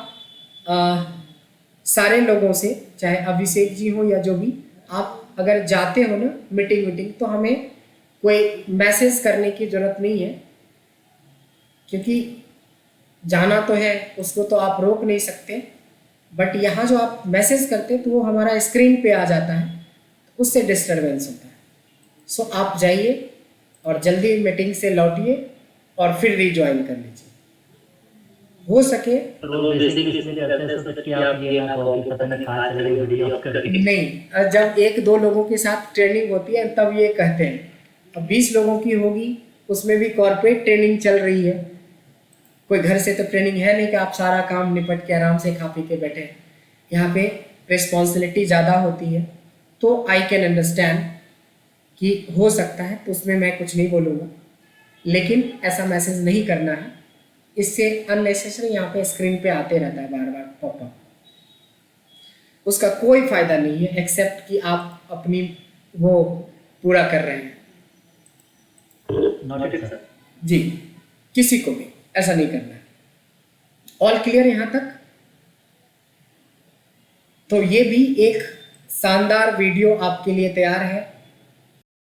सारे लोगों से, चाहे अभिषेक जी हो या जो भी, आप अगर जाते हो ना मीटिंग तो हमें कोई मैसेज करने की ज़रूरत नहीं है, क्योंकि जाना तो है, उसको तो आप रोक नहीं सकते। बट यहाँ जो आप मैसेज करते हैं तो वो हमारा स्क्रीन पे आ जाता है, उससे डिस्टरबेंस होता है। सो आप जाइए और जल्दी मीटिंग से लौटिए और फिर रीज्वाइन कर लीजिए। हो सके तो बेसिकली इसलिए करते हैं सर कि आप ये ना कहो कि पता नहीं कहाँ चले गए वीडियो ऑफ करके। नहीं, जब 1-2 लोगों के साथ ट्रेनिंग होती है तब ये कहते हैं। अब 20 लोगों की होगी, उसमें भी कॉर्पोरेट ट्रेनिंग चल रही है, कोई घर से तो ट्रेनिंग है नहीं कि आप सारा काम निपट के आराम से खा पी के बैठे। यहाँ पे रिस्पॉन्सिबिलिटी ज़्यादा होती है, तो आई कैन अंडरस्टैंड कि हो सकता है, तो उसमें मैं कुछ नहीं बोलूँगा, लेकिन ऐसा मैसेज नहीं करना है। इससे अननेसेसरी यहाँ पे स्क्रीन पे आते रहता है बार बार पॉपअप, उसका कोई फ़ायदा नहीं है एक्सेप्ट कि आप अपनी वो पूरा कर रहे हैं। Noted sir. जी, किसी को भी ऐसा नहीं करना है। ऑल क्लियर यहाँ तक? तो ये भी एक शानदार वीडियो आपके लिए तैयार है